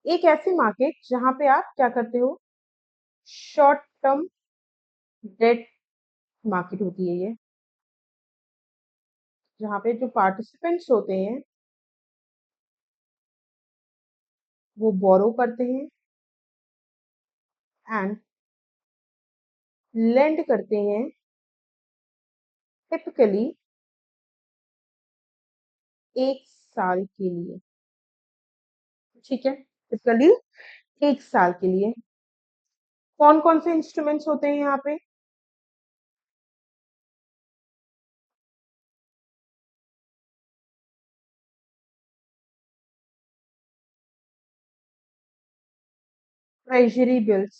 एक ऐसी मार्केट जहां पे आप क्या करते हो, शॉर्ट टर्म डेट मार्केट होती है ये, जहां पे जो पार्टिसिपेंट्स होते हैं वो बोरो करते हैं एंड लेंड करते हैं, टिपिकली 1 साल के लिए, ठीक है, टिपिकली 1 साल के लिए। कौन कौन से इंस्ट्रूमेंट्स होते हैं यहाँ पे? Treasury bills,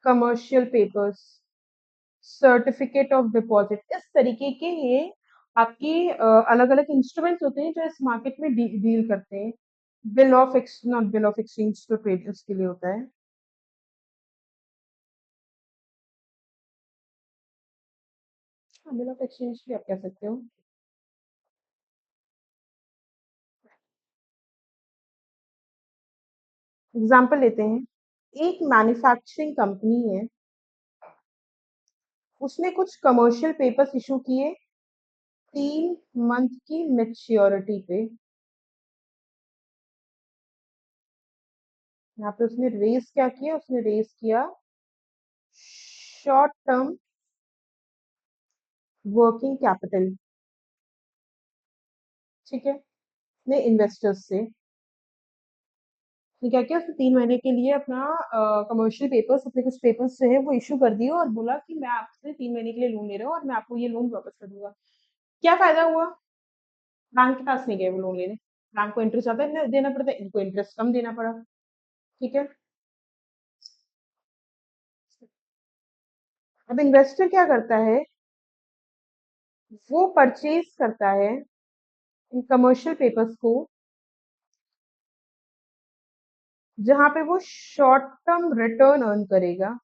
commercial papers, certificate of deposit, इस तरीके के ये आपकी अलग अलग इंस्ट्रूमेंट्स होते हैं जो इस मार्केट में डील करते हैं। Bill of x not bill of exchange तो ट्रेड उसके लिए होता है। हाँ, बिल ऑफ एक्सचेंज भी आप कह सकते हो। एग्जाम्पल लेते हैं, एक मैन्युफैक्चरिंग कंपनी है, उसने कुछ कमर्शियल पेपर्स इशू किए 3 मंथ की मेच्योरिटी पे। यहाँ पे उसने रेस क्या किया, उसने रेस किया शॉर्ट टर्म वर्किंग कैपिटल। ठीक है, अपने इन्वेस्टर्स से। उसने क्या किया, उसने 3 महीने के लिए अपना कमर्शियल पेपर्स, अपने कुछ पेपर्स जो है वो इशू कर दिए और बोला कि मैं आपसे 3 महीने के लिए लोन ले रहा हूँ और मैं आपको ये लोन वापस कर दूंगा। क्या फायदा हुआ? बैंक के पास नहीं गए वो लोन लेने। बैंक को इंटरेस्ट ज्यादा देना पड़ता है, इनको इंटरेस्ट कम देना पड़ा। ठीक है। अब इन्वेस्टर क्या करता है, वो परचेज करता है इन कमर्शियल पेपर्स को, जहां पे वो शॉर्ट टर्म रिटर्न अर्न करेगा।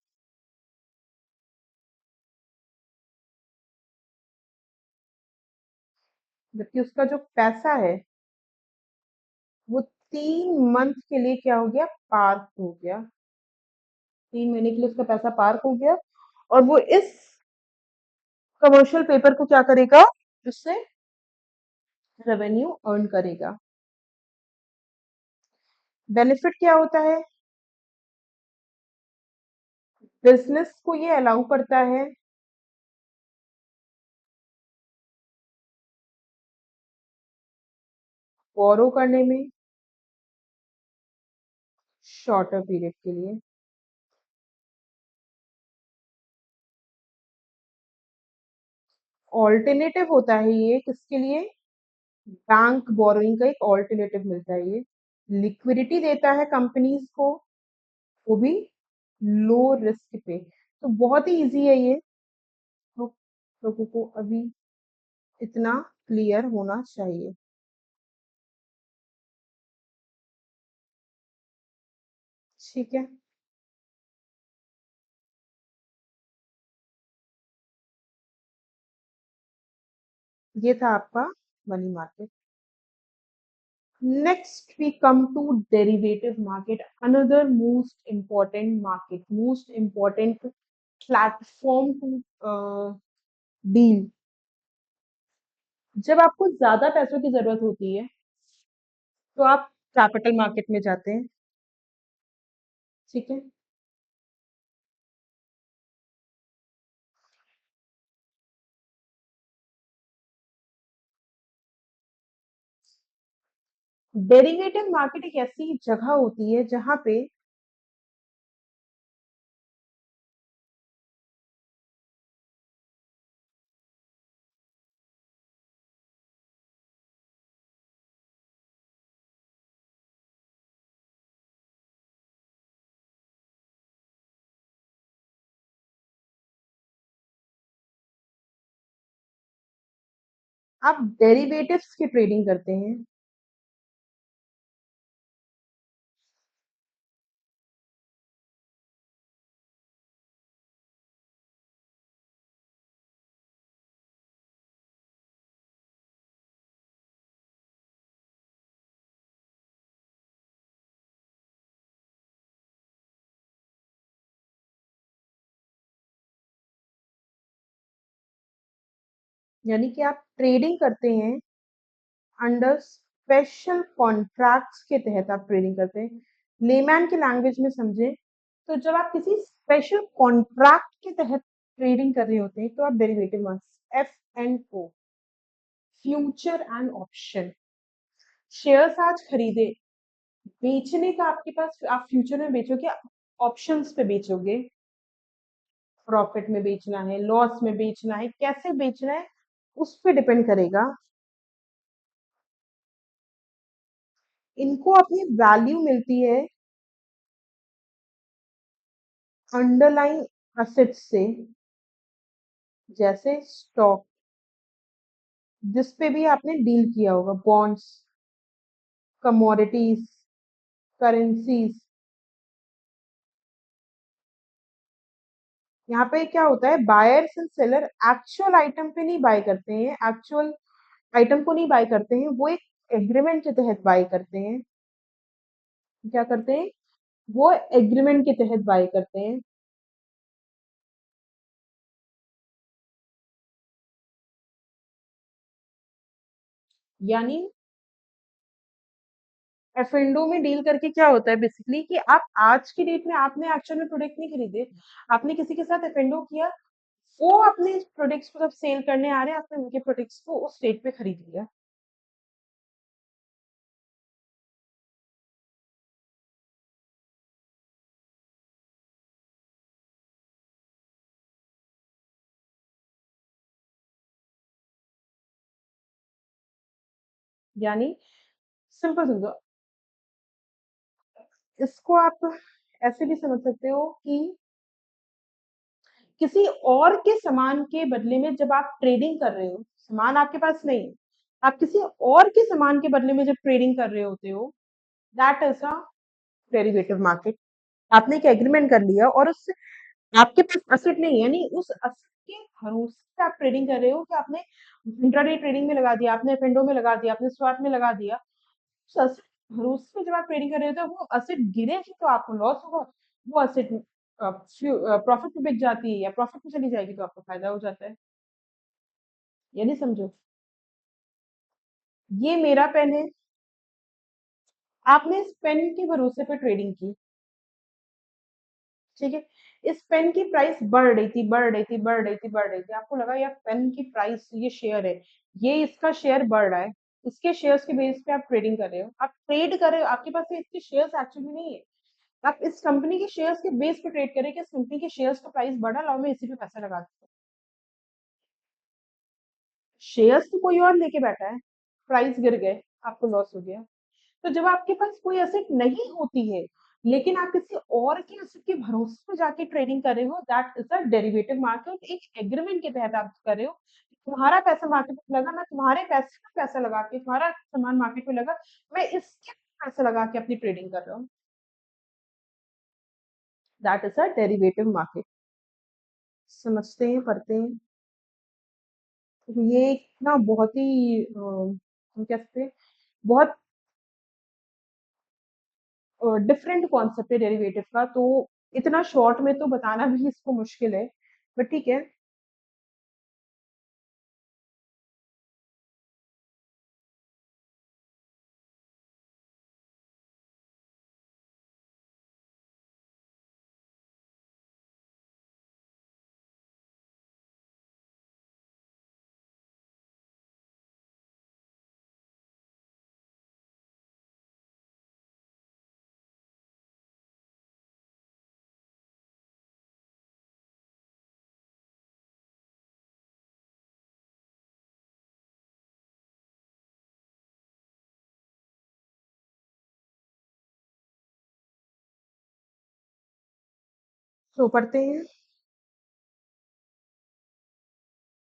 जबकि उसका जो पैसा है वो 3 मंथ के लिए क्या हो गया, पार्क हो गया। 3 महीने के लिए उसका पैसा पार्क हो गया और वो इस कमर्शियल पेपर को क्या करेगा, उससे रेवेन्यू अर्न करेगा। बेनिफिट क्या होता है, बिजनेस को ये अलाउ करता है बोरो करने में शॉर्टर पीरियड के लिए। ऑल्टरनेटिव होता है ये किसके लिए, बैंक बोरोइंग का एक ऑल्टरनेटिव मिलता है ये। लिक्विडिटी देता है कंपनीज को, वो भी लो रिस्क पे। तो बहुत ही इजी है ये, तो लोगों को अभी इतना क्लियर होना चाहिए। ठीक है, ये था आपका money market. Next, we come to derivative market, another most important market, most important platform to deal। जब आपको ज्यादा पैसों की जरूरत होती है तो आप कैपिटल मार्केट में जाते हैं। ठीक है। डेरिवेटिव मार्केट एक ऐसी जगह होती है जहां पे आप डेरिवेटिव्स की ट्रेडिंग करते हैं। यानी कि आप ट्रेडिंग करते हैं अंडर स्पेशल कॉन्ट्रैक्ट्स के तहत आप ट्रेडिंग करते हैं। लेमैन की लैंग्वेज में समझे तो जब आप किसी स्पेशल कॉन्ट्रैक्ट के तहत ट्रेडिंग कर रहे होते हैं तो आप derivative market, F&O, future and option. Shares आज खरीदे, बेचने का आपके पास, आप फ्यूचर में बेचोगे, ऑप्शंस पे बेचोगे। प्रॉफिट में बेचना है, लॉस में बेचना है, कैसे बेचना है, उस पे डिपेंड करेगा। इनको अपनी वैल्यू मिलती है अंडरलाइन असेट्स से, जैसे स्टॉक, जिस पे भी आपने डील किया होगा, बॉन्ड्स, कमोडिटीज, करेंसीज। यहाँ पे क्या होता है, buyers and seller actual item पे नहीं बाय करते हैं, एक्चुअल आइटम को नहीं बाय करते हैं, वो एक एग्रीमेंट के तहत बाय करते हैं। क्या करते हैं, वो एग्रीमेंट के तहत बाय करते हैं। यानी एफएनडो में डील करके क्या होता है बेसिकली, कि आप आज की डेट में आपने एक्चुअल में प्रोडक्ट नहीं खरीदे, आपने किसी के साथ एफएनडो किया, वो अपने प्रोडक्ट्स को जब सेल करने आ रहे हैं, आपने उनके प्रोडक्ट्स को उस रेट पे खरीद लिया। यानी सिंपल समझो, इसको आप ऐसे भी समझ सकते हो कि किसी और के सामान के बदले में जब आप ट्रेडिंग कर रहे हो, सामान आपके पास नहीं, आप किसी और के सामान के बदले में जब ट्रेडिंग कर रहे होते हो, that is a derivative market. आपने एक एग्रीमेंट कर लिया और उससे आपके पास असेट नहीं है, यानी उस असेट के भरोसे पे आप ट्रेडिंग कर रहे हो, कि आपने इंट्राडे ट्रेडिंग में लगा दिया, आपने फेंडो में लगा दिया, आपने स्वैप में लगा दिया। उस असेट भरोसे पे जब आप ट्रेडिंग कर रहे होते हो, वो असेट गिरेगी तो आपको लॉस होगा, वो असेट प्रॉफिट में बिक जाती है या प्रॉफिट में चली जाएगी तो आपको फायदा हो जाता है। ये नहीं समझो, ये मेरा पेन है, आपने इस पेन के भरोसे पे ट्रेडिंग की, ठीक है, इस पेन की प्राइस बढ़ रही थी, बढ़ रही थी, बढ़ रही थी, बढ़ रही थी, आपको लगा यार पेन की प्राइस, ये शेयर है, ये इसका शेयर बढ़ रहा है, इसके शेयर्स के बेस पे आप ट्रेडिंग कर रहे हो, आप ट्रेड कर रहे हो, आपके पास इसके शेयर्स एक्चुअली नहीं है, आप इस कंपनी के शेयर्स के बेस पे ट्रेड करें कि इस कंपनी के शेयर्स का प्राइस बढ़ा, लाओ मैं इसी पे पैसा लगा दूं। शेयर्स तो कोई और लेके बैठा है, प्राइस गिर गए, आपको लॉस हो गया। तो जब आपके पास कोई एसेट नहीं होती है, लेकिन आप किसी और के एसेट के भरोसे पे जाके ट्रेडिंग कर रहे हो, that is a derivative market. एक एग्रीमेंट के तहत आप कर रहे हो, तुम्हारा पैसा मार्केट में लगा, मैं तुम्हारे पैसे में पैसा लगा के, तुम्हारा सामान मार्केट में लगा, मैं इसके पैसा लगा के अपनी ट्रेडिंग कर रहा हूँ, that is a derivative market. समझते हैं, पढ़ते हैं। तो ये एक ना बहुत ही हम कह सकते हैं, बहुत डिफरेंट कॉन्सेप्ट है डेरिवेटिव का, तो इतना शॉर्ट में तो बताना भी इसको मुश्किल है, बट ठीक है। तो पढ़ते हैं।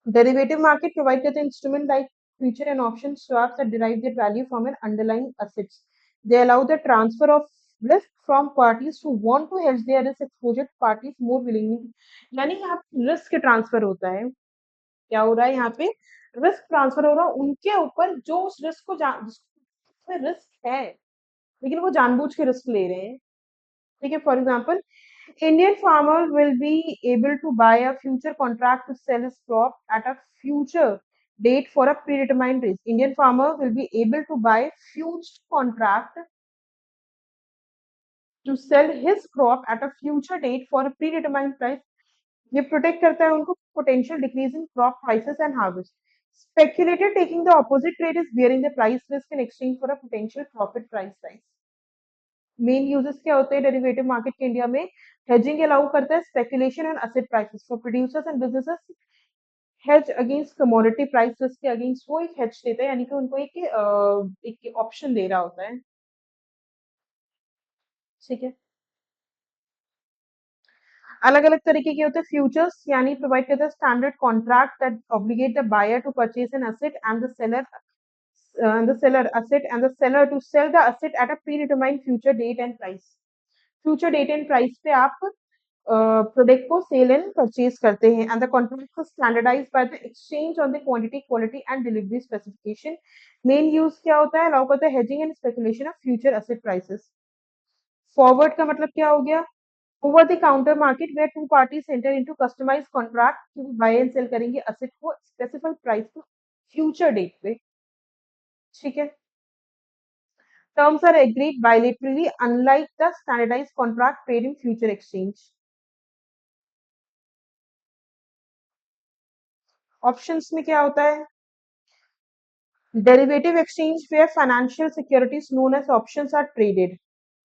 Derivative market provide that the instrument like future and option swaps that derive their value from an underlying assets. They allow the transfer of risk from parties who want to hedge their risk exposure to parties more willingly. यानी यहाँ risk transfer होता है, क्या हो रहा है यहाँ पे, रिस्क ट्रांसफर हो रहा है उनके ऊपर जो उस रिस्क को जिसमें रिस्क है, लेकिन वो जानबूझ के रिस्क ले रहे हैं। ठीक है, for example, Indian farmer will be able to buy a future contract to sell his crop at a future date for a predetermined risk. Indian farmer will be able to buy future contract to sell his crop at a future date for a predetermined price. ये protect करता है उनको potential decrease in crop prices and harvest. Speculator taking the opposite trade is bearing the price risk in exchange for a potential profit price rise. Main uses क्या होते हैं derivative market के India में, hedging allow करता है speculation and asset prices for producers and businesses, hedge against commodity price risk के against वो एक हेज देता है, यानी कि उनको एक ऑप्शन दे रहा होता है। ठीक है, अलग अलग तरीके के होते हैं फ्यूचर्स, यानी प्रोवाइड करते हैं standard contract that obligate the buyer to purchase an asset and the seller to sell the asset at a predetermined future date and price. Future date and price पे आप प्रोडक्ट को sell and purchase करते हैं and the contract standardize by the exchange on the quantity quality and delivery specification. Main use क्या होता है, allow करता है hedging and speculation of future asset prices. Forward का मतलब क्या हो गया, over the counter market where two parties enter into customized contract कि वो बाय एंड सेल करेंगे असेट को स्पेसिफाइड प्राइस पे फ्यूचर डेट पे। ठीक है। Terms are agreed bilaterally, unlike the standardized contract paid in future exchange. Options में क्या होता है, derivative exchange where financial securities known as options are traded.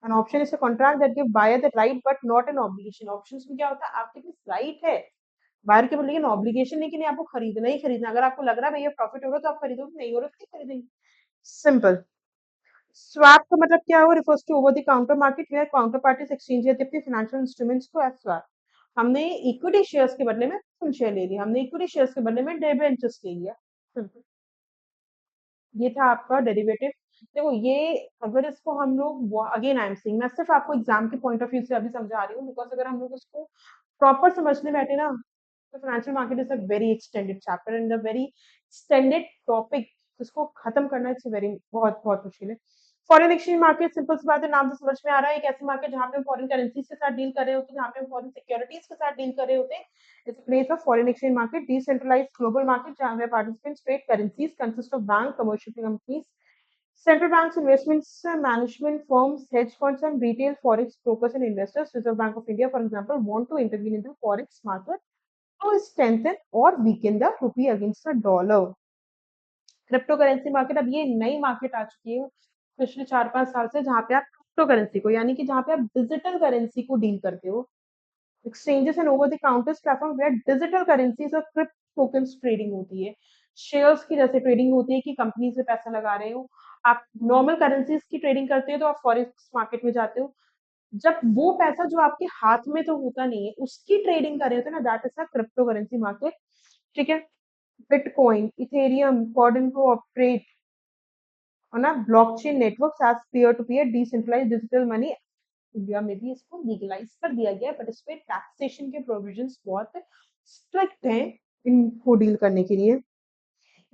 An option is a contract that give buyer the right but not an obligation. Options में क्या होता है, आपके पास right है बायर के, लेकिन ऑब्लिगेशन नहीं कि नहीं आपको खरीदना ही खरीदना। अगर आपको लग रहा है भैया प्रॉफिट होगा तो आप खरीदोगे, नहीं हो रहा तो नहीं खरीदेंगे। सिंपल। स्वैप का मतलब क्या हुआ, refers to over the counter market where counter parties exchange करते अपने फाइनेंशियल इंस्ट्रूमेंट्स को एज स्वैप। हमने इक्विटी शेयर्स के बदले में फुल शेयर ले लिया, हमने इक्विटी शेयर्स के बदले में डिबेंचर्स ले लिया। सिंपल। ये था आपका डेरिवेटिव। देखो ये, अगर इसको हम लोग, अगेन आई एम सेइंग, मैं सिर्फ आपको एग्जाम के पॉइंट ऑफ व्यू से अभी समझा रही हूँ, बिकॉज अगर हम लोग इसको प्रॉपर समझने बैठे ना, तो financial market is a very extended chapter and a very extended topic. इसको खत्म करना इट्स वेरी बहुत बहुत मुश्किल है। फॉरेन एक्सचेंज मार्केट, सिंपल सी बात है, नाम से समझ में आ रहा है, एक ऐसी मार्केट जहाँ पे हम फॉरेन करेंसीज के साथ डील कर रहे होते हैं, जहाँ पे हम फॉरेन सिक्योरिटीज के साथ डील कर रहे होते हैं। It's place of foreign exchange market, decentralized global market जहाँ पे participants trade currencies consist of bank, commercial companies, central banks, investments management firms, hedge funds, and retail forex brokers and investors. Reserve Bank of India, for example, want to intervene in the forex market to strengthen or weaken the rupee against the dollar. Crypto currency market, अब ये नई market आ चुकी है पिछले 4-5 साल से, जहाँ पे आप क्रिप्टो करेंसी को, यानी कि जहाँ पे आप डिजिटल करेंसी को डील करते हो, exchanges and over the counters platform where digital currencies और crypto tokens ट्रेडिंग होती है। शेयर्स की जैसे ट्रेडिंग होती है कि कंपनी से पैसा लगा रहे हो, आप नॉर्मल करेंसीज की ट्रेडिंग करते हो तो आप फॉरेक्स मार्केट में जाते हो, जब वो पैसा जो आपके हाथ में तो होता नहीं है उसकी ट्रेडिंग कर रहे होते हैं ना, that is a crypto currency market. ठीक है। बिटकॉइन, इथेरियम, कॉर्डन को operate on a blockchain network as peer to peer decentralized digital money. India में भी इसको लीगलाइज कर दिया गया है, बट इसमें टैक्सेशन के प्रोविजंस बहुत स्ट्रिक्ट हैं इनको डील करने के लिए।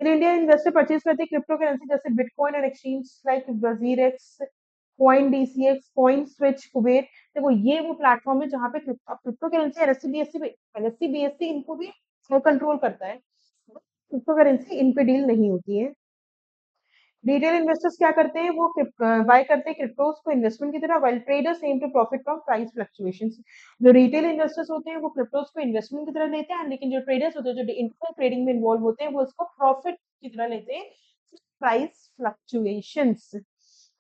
इन इंडिया इन्वेस्टर परचेज करते हैं क्रिप्टो करेंसी जैसे बिटकॉइन और exchange like WazirX, coin DCX, coin switch, Kuber. देखो ये वो प्लेटफॉर्म है जहाँ पे क्रिप्टो करेंसी, एनएससी बीएससी इनको भी कंट्रोल करता है, क्रिप्टो करेंसी इन पे डील नहीं होती है। रिटेल इन्वेस्टर्स क्या करते हैं, वो बाय करते हैं क्रिप्टोज को इन्वेस्टमेंट की तरह, while traders aim to profit from price fluctuations. जो रिटेल इन्वेस्टर्स होते हैं वो क्रिप्टोज को इन्वेस्टमेंट की तरह लेते हैं, लेकिन जो ट्रेडर्स होते हैं जो इंट्राडे ट्रेडिंग में इन्वॉल्व होते हैं वो उसको प्रॉफिट की तरह लेते हैं, प्राइस फ्लक्चुएशंस।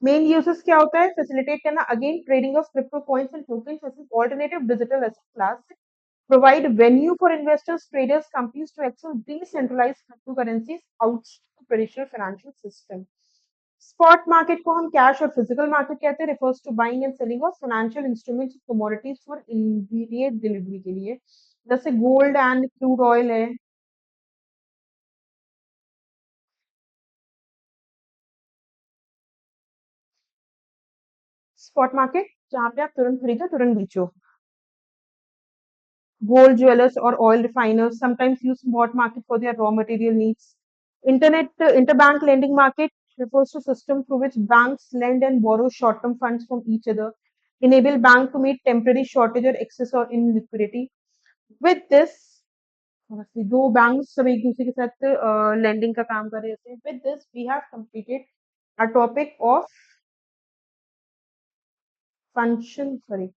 मेन यूजेस क्या होता है, फैसिलिटेट करना again trading of crypto coins and tokens as alternative digital asset class, provide venue for investors, traders, companies to access decentralized cryptocurrencies outside the traditional financial system. Spot market को हम cash और physical market कहते हैं, refers to buying and selling of financial instruments commodities for immediate delivery के लिए, जैसे gold and crude oil है। Spot market जहाँ पे आप तुरंत खरीदो तुरंत बेचो। Gold jewelers or oil refiners sometimes use spot market for their raw material needs. Interbank lending market refers to system through which banks lend and borrow short-term funds from each other, enable bank to meet temporary shortage or excess or in liquidity. With this, honestly, दो banks सब एक दूसरे के साथ lending का काम कर रहे होते हैं। With this, we have completed our topic of function, sorry,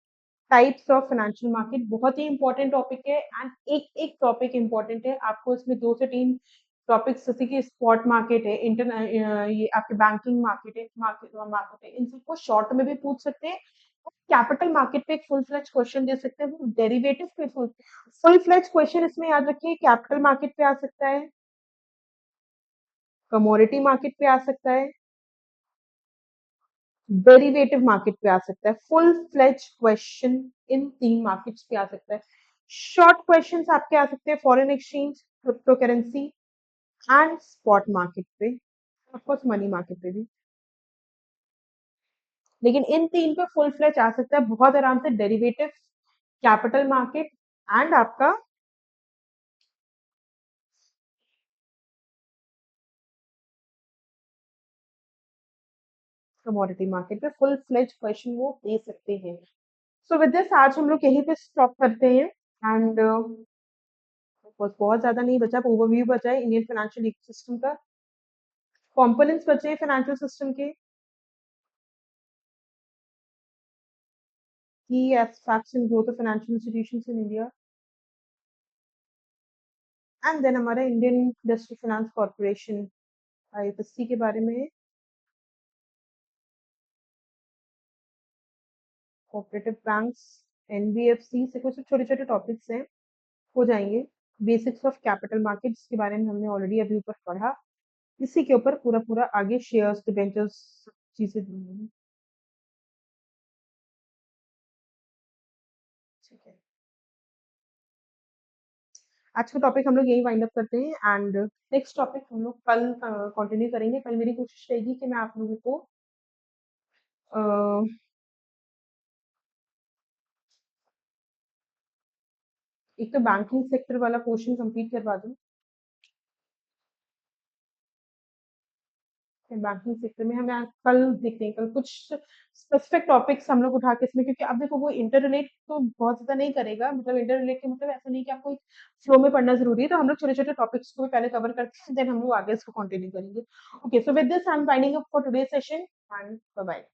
types of financial market. बहुत ही इंपॉर्टेंट टॉपिक है एंड एक एक टॉपिक इंपॉर्टेंट है, आपको इसमें 2 से 3 टॉपिक्स जैसे कि स्पॉट मार्केट है, ये आपके बैंकिंग मार्केट है, मार्केट है, इन सबको शॉर्ट में भी पूछ सकते हैं। कैपिटल मार्केट पे एक फुल फ्लेज क्वेश्चन दे सकते हैं, डेरिवेटिव पे फुल फ्लेज क्वेश्चन इसमें याद रखिए, कैपिटल मार्केट पे आ सकता है, कमोडिटी मार्केट पे आ सकता है, डेरिवेटिव मार्केट पे आ सकता है, full fledge question in 3 markets पे आ सकता है। शॉर्ट क्वेश्चंस आपके आ सकते हैं foreign exchange, crypto currency and spot market पे, ऑफ कोर्स मनी मार्केट पे भी। लेकिन इन 3 पे फुल फ्लेज आ सकता है बहुत आराम से, डेरिवेटिव, कैपिटल मार्केट एंड आपका कमोडिटी मार्केट पे फुल फ्लेज क्वेश्चन वो दे सकते हैं। सो विद दिस आज हम लोग यहीं पे स्टॉप करते हैं एंड बस बहुत ज्यादा नहीं बचा, ओवरव्यू बचा है इंडियन फाइनेंशियल इकोसिस्टम का, कंपोनेंट्स बचे हैं फाइनेंशियल सिस्टम के, की aspects in growth of financial institutions in India, and then हमारा Indian industry finance corporation IFSC के बारे में, कोऑपरेटिव बैंक्स, एनबीएफसी से कुछ छोटे छोटे टॉपिक्स हैं, हो जाएंगे। बेसिक्स ऑफ कैपिटल मार्केट्स के बारे में हमने ऑलरेडी अभी ऊपर पढ़ा, इसी के ऊपर पूरा पूरा आगे शेयर्स, डिबेंचर्स, चीजें दी हैं। ठीक है, आज का टॉपिक हम लोग यही वाइंड अप करते हैं एंड नेक्स्ट टॉपिक हम लोग कल कंटिन्यू करेंगे। कल मेरी कोशिश रहेगी कि मैं आप लोगों को अ, एक तो बैंकिंग सेक्टर वाला पोर्शन कंप्लीट करवा दूं। बैंकिंग सेक्टर में हमें कल देखते हैं, कल कुछ स्पेसिफिक टॉपिक्स हम लोग उठा के इसमें, क्योंकि अब देखो वो इंटर रिलेट तो बहुत ज्यादा नहीं करेगा, मतलब इंटर रिलेट के मतलब ऐसा नहीं कि आपको फ्लो में पढ़ना जरूरी है, तो हम लोग छोटे छोटे टॉपिक्स को भी पहले कवर करते हैं, देन हम लोग आगे इसको कंटिन्यू करेंगे। Okay, so with this I am winding up for today session and bye bye.